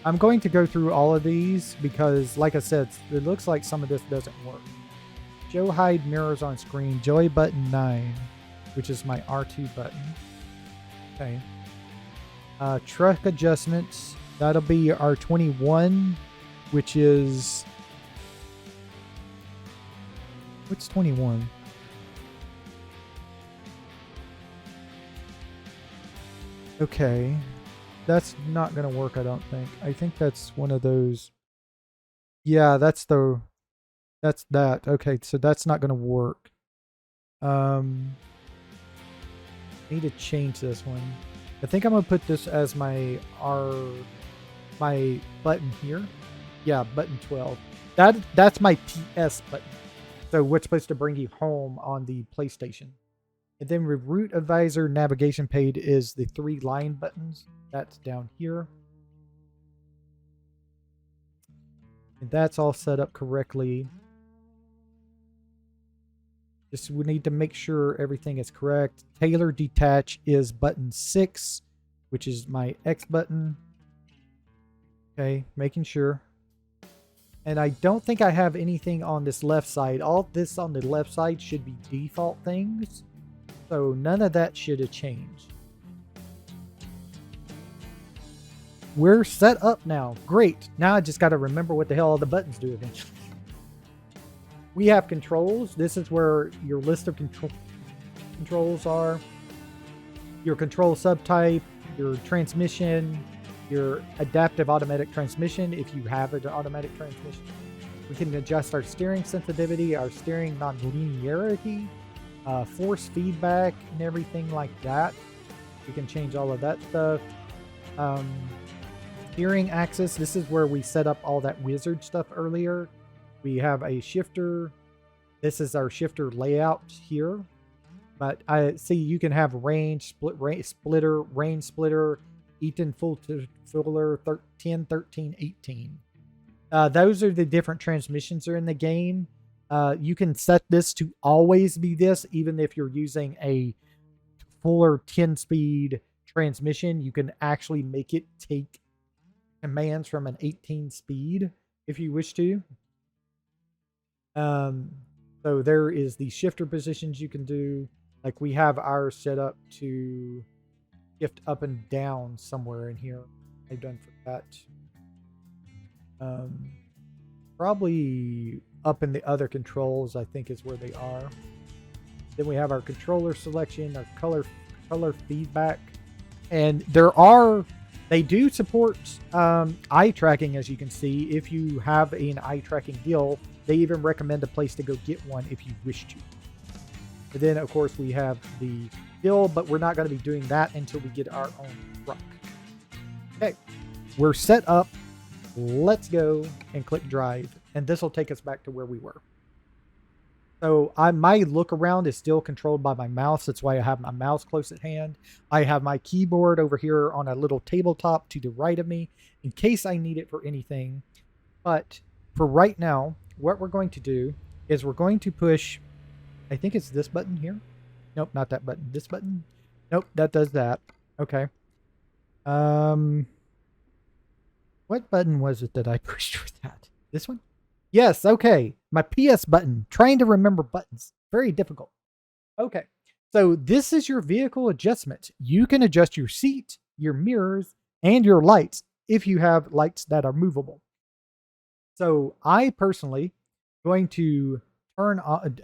I'm going to go through all of these because, like I said, it looks like some of this doesn't work. Show hide mirrors on screen. Joy button 9, which is my R2 button. Okay. Truck adjustments. That'll be R21, which is... What's 21? Okay. That's not going to work, I don't think. I think that's one of those... Yeah, that's the... That's that. Okay, so that's not going to work. Need to change this one. I think I'm going to put this as my button here. Yeah, button 12. That's my PS button. So what's supposed to bring you home on the PlayStation. And then route advisor navigation page is the 3 line buttons. That's down here. And that's all set up correctly. Just we need to make sure everything is correct. Tailor detach is button 6, which is my X button. Okay, making sure. And I don't think I have anything on this left side. All this on the left side should be default things. So none of that should have changed. We're set up now. Great. Now I just got to remember what the hell all the buttons do eventually. We have controls. This is where your list of controls are. Your control subtype, your transmission, your adaptive automatic transmission if you have an automatic transmission. We can adjust our steering sensitivity, our steering non-linearity, force feedback, and everything like that. We can change all of that stuff. Steering axis. This is where we set up all that wizard stuff earlier. We have a shifter. This is our shifter layout here. But I see you can have range, splitter, range splitter, Eaton full filler, 10, 13, 18. Those are the different transmissions that are in the game. You can set this to always be this, even if you're using a fuller 10-speed transmission. You can actually make it take commands from an 18 speed if you wish to. So there is the shifter positions you can do. Like we have ours set up to shift up and down somewhere in here. I've done for that. Probably up in the other controls, I think is where they are. Then we have our controller selection, our color feedback. And they do support eye tracking, as you can see. If you have an eye tracking deal, they even recommend a place to go get one if you wish to. And then, of course, we have the deal, but we're not going to be doing that until we get our own truck. Okay, we're set up. Let's go and click drive. And this will take us back to where we were. So my look around is still controlled by my mouse. That's why I have my mouse close at hand. I have my keyboard over here on a little tabletop to the right of me in case I need it for anything. But for right now, what we're going to do is we're going to push, I think it's this button here. Nope, not that button. This button. Nope, that does that. Okay. What button was it that I pushed for that? This one? Yes, okay. My PS button. Trying to remember buttons. Very difficult. Okay. So this is your vehicle adjustment. You can adjust your seat, your mirrors, and your lights if you have lights that are movable. So I personally going to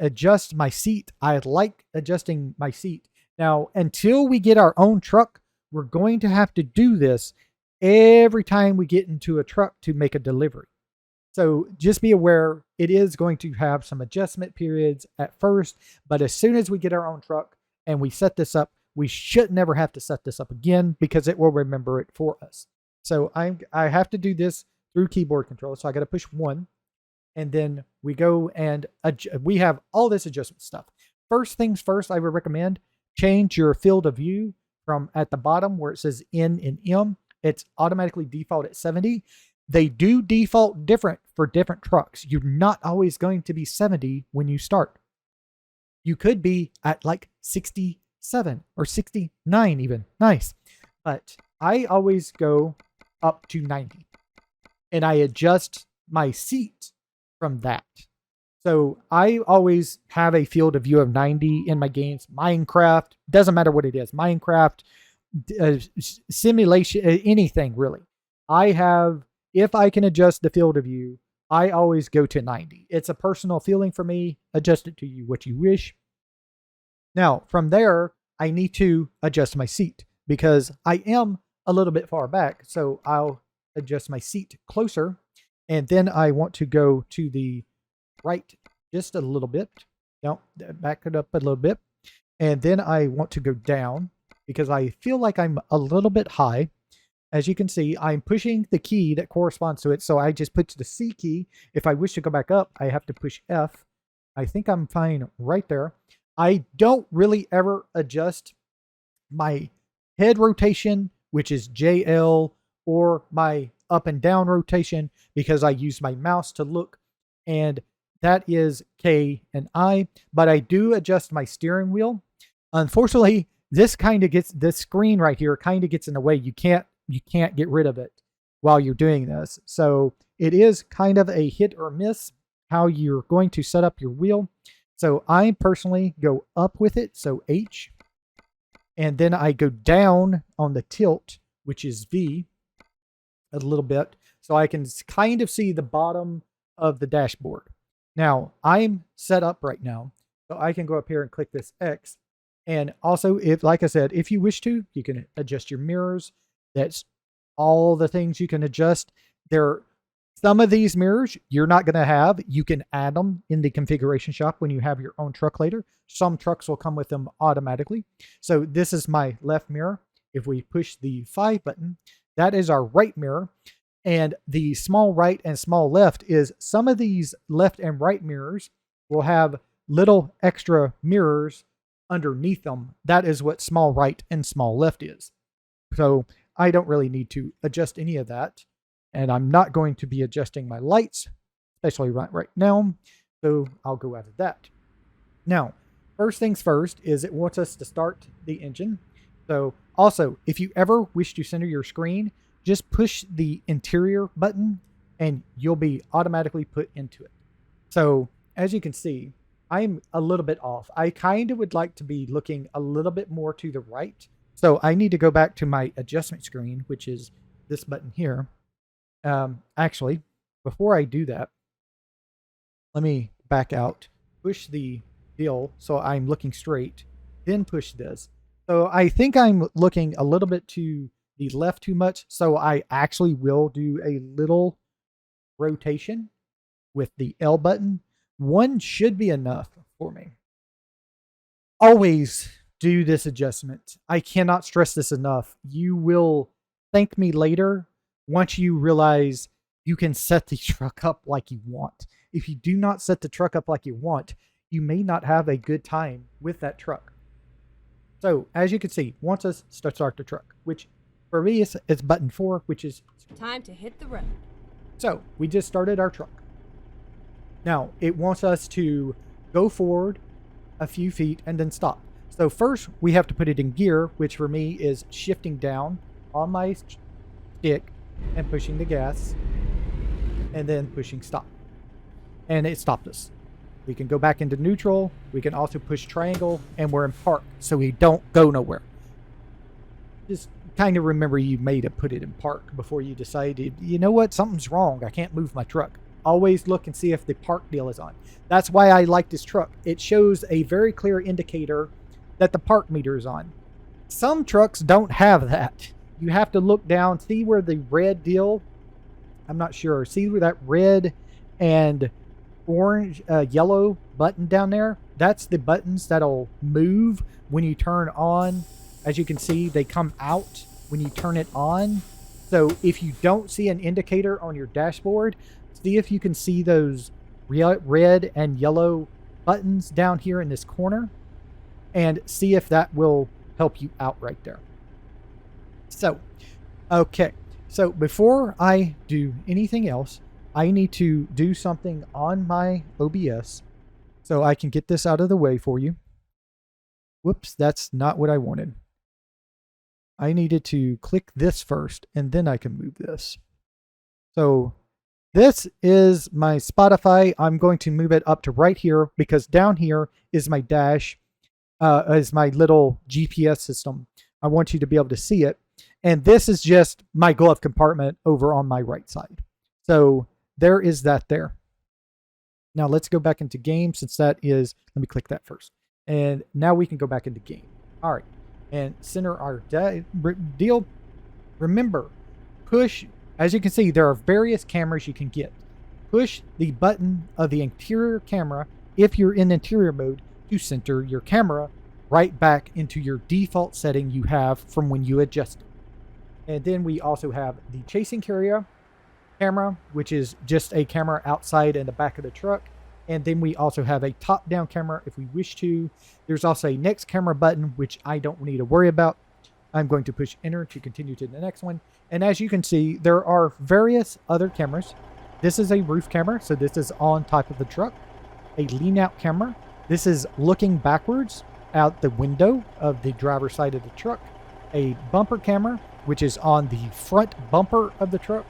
adjust my seat. I like adjusting my seat. Now, until we get our own truck, we're going to have to do this every time we get into a truck to make a delivery. So just be aware, it is going to have some adjustment periods at first, but as soon as we get our own truck and we set this up, we should never have to set this up again because it will remember it for us. So I have to do this through keyboard control. So I got to push 1, and then we go and we have all this adjustment stuff. First things first, I would recommend change your field of view from at the bottom where it says N and M. It's automatically default at 70. They do default different for different trucks. You're not always going to be 70 when you start. You could be at like 67 or 69 even. Nice. But I always go up to 90. And I adjust my seat from that. So I always have a field of view of 90 in my games. Minecraft, doesn't matter what it is. Minecraft, simulation, anything really. If I can adjust the field of view, I always go to 90. It's a personal feeling for me. Adjust it to you what you wish. Now, from there, I need to adjust my seat because I am a little bit far back. So I'll adjust my seat closer. And then I want to go to the right just a little bit. No, back it up a little bit. And then I want to go down because I feel like I'm a little bit high. As you can see, I'm pushing the key that corresponds to it. So I just push the C key. If I wish to go back up, I have to push F. I think I'm fine right there. I don't really ever adjust my head rotation, which is JL, or my up and down rotation because I use my mouse to look, and that is K and I, but I do adjust my steering wheel. Unfortunately, this screen right here kind of gets in the way. You can't get rid of it while you're doing this. So it is kind of a hit or miss how you're going to set up your wheel. So I personally go up with it, so H, and then I go down on the tilt, which is V, a little bit, so I can kind of see the bottom of the dashboard. Now, I'm set up right now, so I can go up here and click this X. And also, like I said, if you wish to, you can adjust your mirrors. That's all the things you can adjust. Some of these mirrors you're not going to have. You can add them in the configuration shop when you have your own truck later. Some trucks will come with them automatically. So this is my left mirror. If we push the 5 button, that is our right mirror. And the small right and small left is some of these left and right mirrors will have little extra mirrors underneath them. That is what small right and small left is. So I don't really need to adjust any of that. And I'm not going to be adjusting my lights, especially right now. So I'll go out of that. Now, first things first is it wants us to start the engine. So also, if you ever wish to center your screen, just push the interior button and you'll be automatically put into it. So as you can see, I'm a little bit off. I kind of would like to be looking a little bit more to the right. So I need to go back to my adjustment screen, which is this button here. Actually, before I do that, let me back out, push the deal so I'm looking straight, then push this. So I think I'm looking a little bit to the left too much. So I actually will do a little rotation with the L button. One should be enough for me. Always do this adjustment. I cannot stress this enough. You will thank me later once you realize you can set the truck up like you want. If you do not set the truck up like you want, you may not have a good time with that truck. So as you can see, wants us to start the truck, which for me it's button 4, which is time to hit the road. So we just started our truck. Now it wants us to go forward a few feet and then stop. So first we have to put it in gear, which for me is shifting down on my stick and pushing the gas and then pushing stop. And it stopped us. We can go back into neutral. We can also push triangle, and we're in park, so we don't go nowhere. Just kind of remember you may have put it in park before you decided, you know what, something's wrong. I can't move my truck. Always look and see if the park deal is on. That's why I like this truck. It shows a very clear indicator that the park meter is on. Some trucks don't have that. You have to look down, see where the red deal, I'm not sure, see where that red and orange, yellow button down there, that's the buttons that'll move when you turn on. As you can see, they come out when you turn it on. So if you don't see an indicator on your dashboard, see if you can see those red and yellow buttons down here in this corner, and see if that will help you out right there. So, okay. So before I do anything else, I need to do something on my OBS so I can get this out of the way for you. Whoops, that's not what I wanted. I needed to click this first, and then I can move this. So this is my Spotify. I'm going to move it up to right here because down here is my dash, is my little GPS system. I want you to be able to see it. And this is just my glove compartment over on my right side. So there is that there. Now let's go back into game, since that is, let me click that first. And now we can go back into game. All right. And center our deal. Remember, push, as you can see, there are various cameras you can get. Push the button of the interior camera if you're in interior mode to center your camera right back into your default setting you have from when you adjusted. And then we also have the chasing camera, which is just a camera outside in the back of the truck. And then we also have a top-down camera if we wish to. There's also a next camera button, which I don't need to worry about. I'm going to push enter to continue to the next one. And as you can see, there are various other cameras. This is a roof camera, so this is on top of the truck. A lean-out camera. This is looking backwards out the window of the driver's side of the truck. A bumper camera, which is on the front bumper of the truck.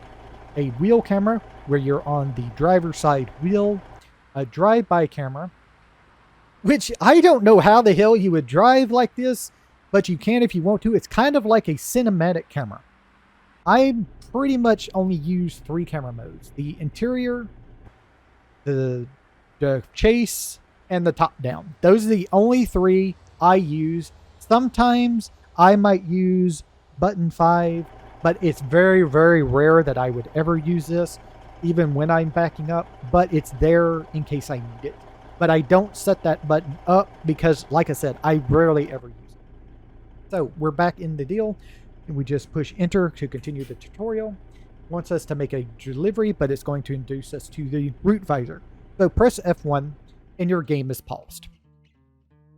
A wheel camera, where you're on the driver's side wheel. A drive-by camera, which I don't know how the hell you would drive like this, but you can if you want to. It's kind of like a cinematic camera. I pretty much only use 3 camera modes: the interior, the chase, and the top-down. Those are the only 3 I use. Sometimes I might use button 5, but it's very, very rare that I would ever use this, even when I'm backing up, but it's there in case I need it. But I don't set that button up because, like I said, I rarely ever use it. So we're back in the deal, and we just push enter to continue the tutorial. It wants us to make a delivery, but it's going to induce us to the route visor. So press F1 and your game is paused.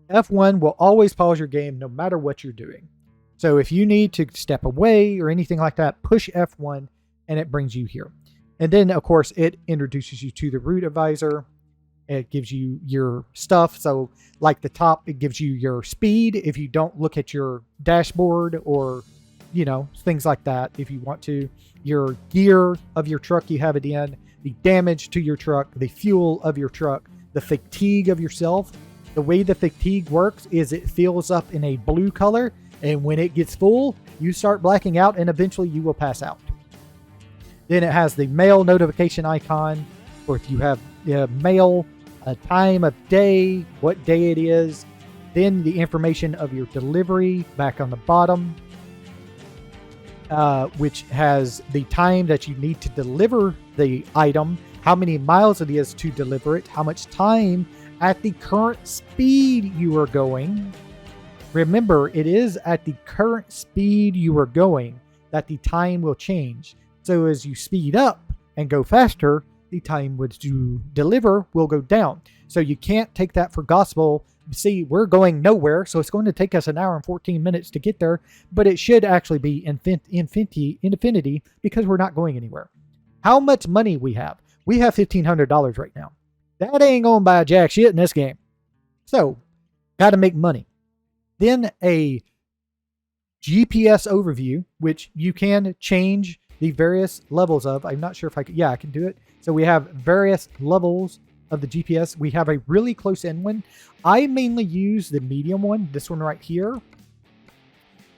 F1 will always pause your game no matter what you're doing. So if you need to step away or anything like that, push F1 and it brings you here. And then, of course, it introduces you to the route advisor. It gives you your stuff. So like the top, it gives you your speed if you don't look at your dashboard, or, you know, things like that if you want to. Your gear of your truck, you have it in. The damage to your truck, the fuel of your truck, the fatigue of yourself. The way the fatigue works is it fills up in a blue color, and when it gets full, you start blacking out and eventually you will pass out. Then it has the mail notification icon, or if you have mail, a time of day, what day it is. Then the information of your delivery back on the bottom, which has the time that you need to deliver the item, how many miles it is to deliver it, how much time at the current speed you are going. Remember, it is at the current speed you are going that the time will change. So as you speed up and go faster, the time to deliver will go down. So you can't take that for gospel. See, we're going nowhere, so it's going to take us 1 hour and 14 minutes to get there, but it should actually be infinity because we're not going anywhere. How much money we have? We have $1,500 right now. That ain't going to buy jack shit in this game. So, got to make money. Then a GPS overview, which you can change the various levels of, I'm not sure if I can, yeah, I can do it. So we have various levels of the GPS. We have a really close in one. I mainly use the medium one, this one right here.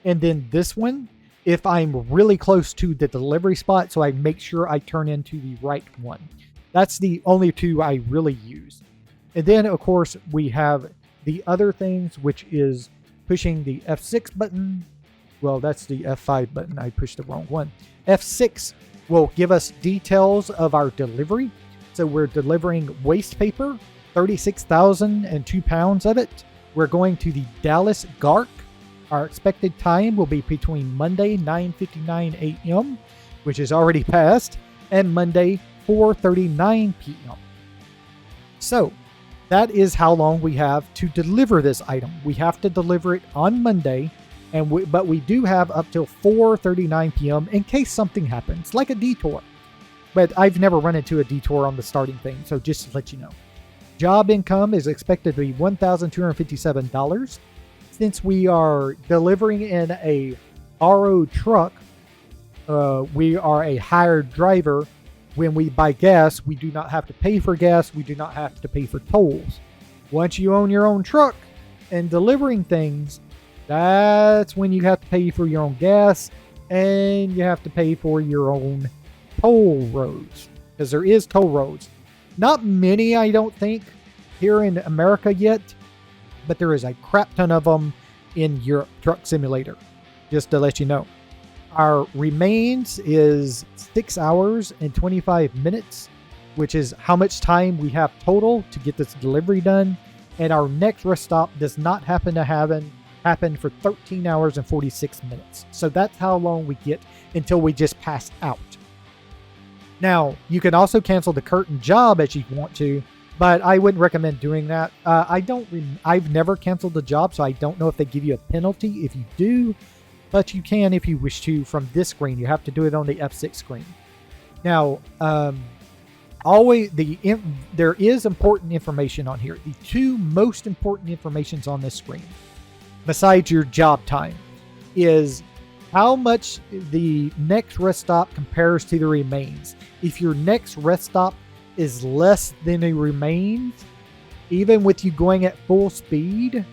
And then this one, if I'm really close to the delivery spot, so I make sure I turn into the right one. That's the only two I really use. And then, of course, we have the other things, which is pushing the F6 button. Well, that's the F5 button. I pushed the wrong one. F6 will give us details of our delivery. So we're delivering waste paper, 36,002 pounds of it. We're going to the Dallas GARC. Our expected time will be between Monday 9:59 a.m., which is already passed, and Monday 4:39 p.m. So that is how long we have to deliver this item. We have to deliver it on Monday, but we do have up till 4:39 p.m. in case something happens, like a detour. But I've never run into a detour on the starting thing, so just to let you know. Job income is expected to be $1,257. Since we are delivering in a borrowed truck, we are a hired driver. When we buy gas, we do not have to pay for gas. We do not have to pay for tolls. Once you own your own truck and delivering things, that's when you have to pay for your own gas and you have to pay for your own toll roads, because there is toll roads. Not many, I don't think, here in America yet, but there is a crap ton of them in Europe Truck Simulator, just to let you know. Our remains is 6 hours and 25 minutes, which is how much time we have total to get this delivery done. And our next rest stop does not happen to happen for 13 hours and 46 minutes. So that's how long we get until we just pass out. Now, you can also cancel the current job as you want to, but I wouldn't recommend doing that. I've never canceled the job, so I don't know if they give you a penalty if you do, but you can if you wish to from this screen. You have to do it on the F6 screen. Now, there is important information on here. The two most important informations on this screen, besides your job time, is how much the next rest stop compares to the remains. If your next rest stop is less than the remains, even with you going at full speed,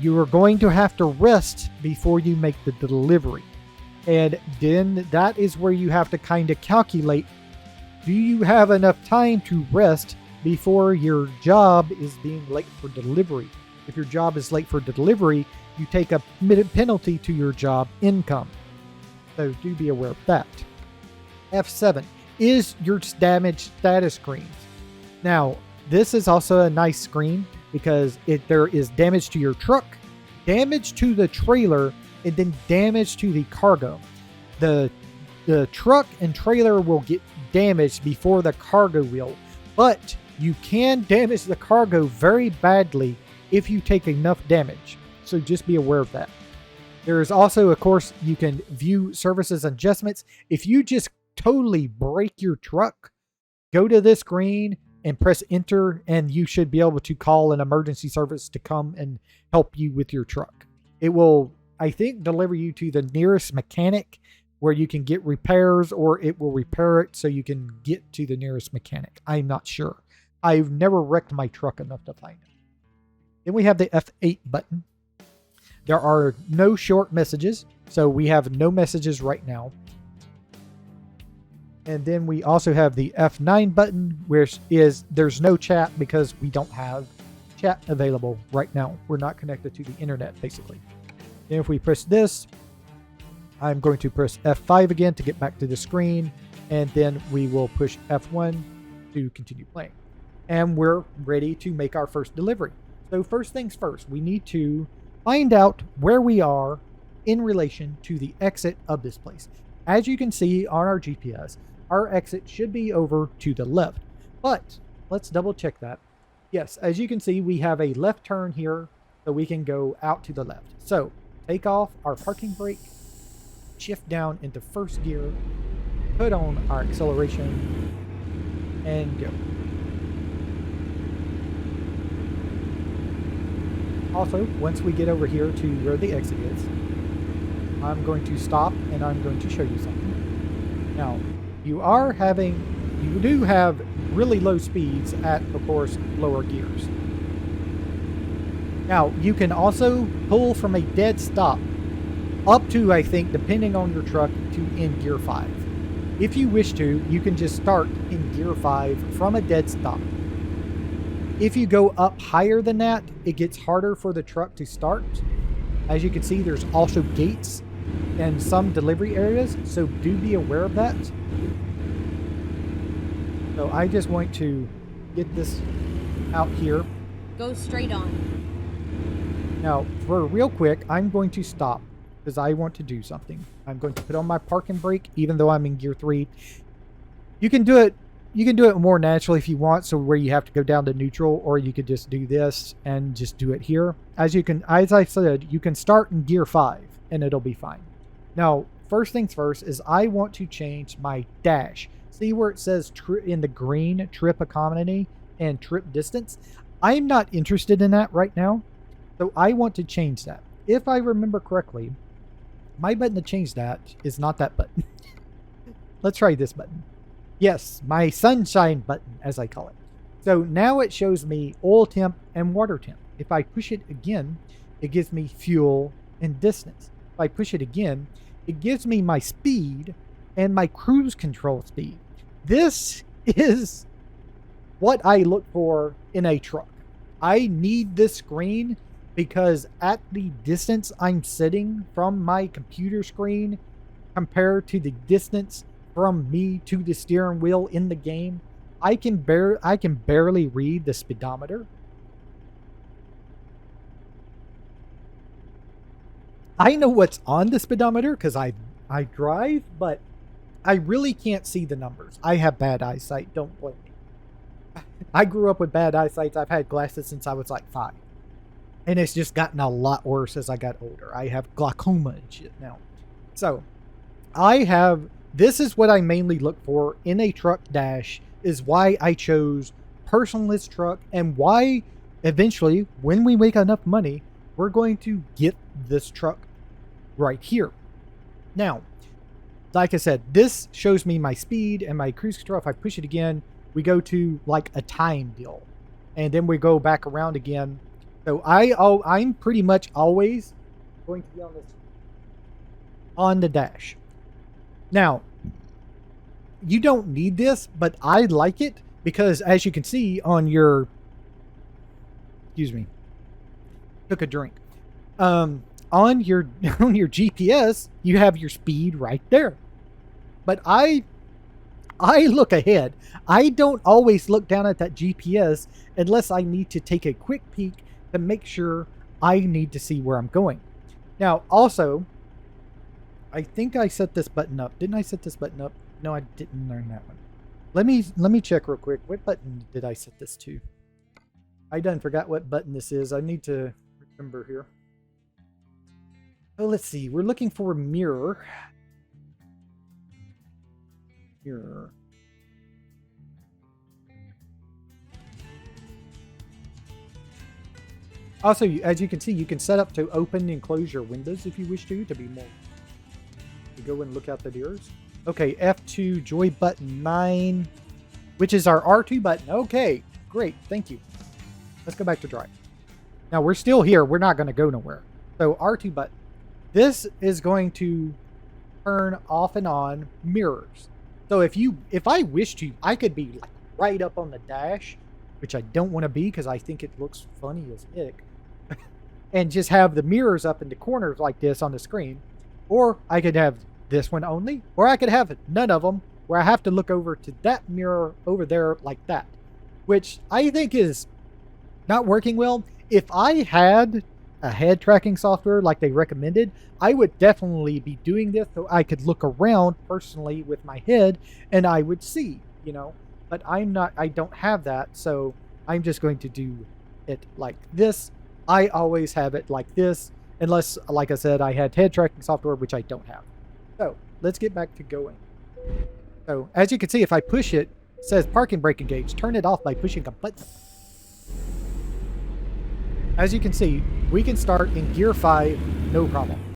you are going to have to rest before you make the delivery. And then that is where you have to kind of calculate, do you have enough time to rest before your job is being late for delivery? If your job is late for delivery, you take a penalty to your job income. So do be aware of that. F7 is your damage status screens. Now, this is also a nice screen because there is damage to your truck, damage to the trailer, and then damage to the cargo. The truck and trailer will get damaged before the cargo will, but you can damage the cargo very badly if you take enough damage. So just be aware of that. There is also, of course, you can view services adjustments. If you just totally break your truck, go to this screen and press enter, and you should be able to call an emergency service to come and help you with your truck. It will, I think, deliver you to the nearest mechanic where you can get repairs, or it will repair it so you can get to the nearest mechanic. I'm not sure. I've never wrecked my truck enough to find it. Then we have the F8 button. There are no short messages, so we have no messages right now. And then we also have the F9 button, which is there's no chat because we don't have chat available right now. We're not connected to the internet, basically. Then if we press this, I'm going to press F5 again to get back to the screen, and then we will push F1 to continue playing. And we're ready to make our first delivery. So first things first, we need to find out where we are in relation to the exit of this place. As you can see on our GPS, our exit should be over to the left, but let's double check that. Yes, as you can see, we have a left turn here, so we can go out to the left. So take off our parking brake, shift down into first gear, put on our acceleration, and go. Also, once we get over here to where the exit is, I'm going to stop and I'm going to show you something. Now, you do have really low speeds at, of course, lower gears. Now, you can also pull from a dead stop up to, I think, depending on your truck, to in gear 5. If you wish to, you can just start in gear 5 from a dead stop. If you go up higher than that, it gets harder for the truck to start. As you can see, there's also gates and some delivery areas, so do be aware of that. So I just want to get this out here. Go straight on. Now, for real quick, I'm going to stop because I want to do something. I'm going to put on my parking brake, even though I'm in gear 3. You can do it more naturally if you want, so where you have to go down to neutral, or you could just do this and just do it here. As I said, you can start in gear 5 and it'll be fine. Now, first things first is I want to change my dash. See where it says in the green trip economy and trip distance? I'm not interested in that right now, so I want to change that. If I remember correctly, my button to change that is not that button. Let's try this button. Yes, my sunshine button, as I call it. So now it shows me oil temp and water temp. If I push it again, it gives me fuel and distance. If I push it again, it gives me my speed and my cruise control speed. This is what I look for in a truck. I need this screen because at the distance I'm sitting from my computer screen compared to the distance from me to the steering wheel in the game, I can barely read the speedometer. I know what's on the speedometer because I drive, but I really can't see the numbers. I have bad eyesight, don't blame me. I grew up with bad eyesight. I've had glasses since I was like 5. And it's just gotten a lot worse as I got older. I have glaucoma and shit now. So, this is what I mainly look for in a truck dash, is why I chose personalist truck, and why eventually, when we make enough money, we're going to get this truck right here. Now, like I said, this shows me my speed and my cruise control. If I push it again, we go to like a time deal, and then we go back around again. So I'm pretty much always going to be on the dash. Now, you don't need this, but I like it because, as you can see on your, excuse me, took a drink. On your GPS, you have your speed right there. But I look ahead. I don't always look down at that GPS unless I need to take a quick peek to make sure I need to see where I'm going. Now, also, I think I set this button up. Didn't I set this button up? No, I didn't learn that one. Let me check real quick. What button did I set this to? I done forgot what button this is. I need to remember here. Oh, let's see. We're looking for a mirror. Mirror. Also, as you can see, you can set up to open and close your windows if you wish to be more. You go and look out the mirrors. Okay, F2, joy button 9, which is our R2 button. Okay, great, thank you. Let's go back to drive. Now, we're still here. We're not going to go nowhere. So, R2 button. This is going to turn off and on mirrors. So, if I wish to, I could be like right up on the dash, which I don't want to be because I think it looks funny as heck. And just have the mirrors up in the corners like this on the screen. Or I could have this one only. Or I could have none of them, where I have to look over to that mirror over there like that. Which I think is not working well. If I had a head tracking software like they recommended, I would definitely be doing this so I could look around personally with my head and I would see, you know. But I don't have that, so I'm just going to do it like this. I always have it like this, unless, like I said, I had head tracking software, which I don't have. So, let's get back to going. So, as you can see, if I push it, it says parking brake engaged. Turn it off by pushing a button. As you can see, we can start in gear 5, no problem.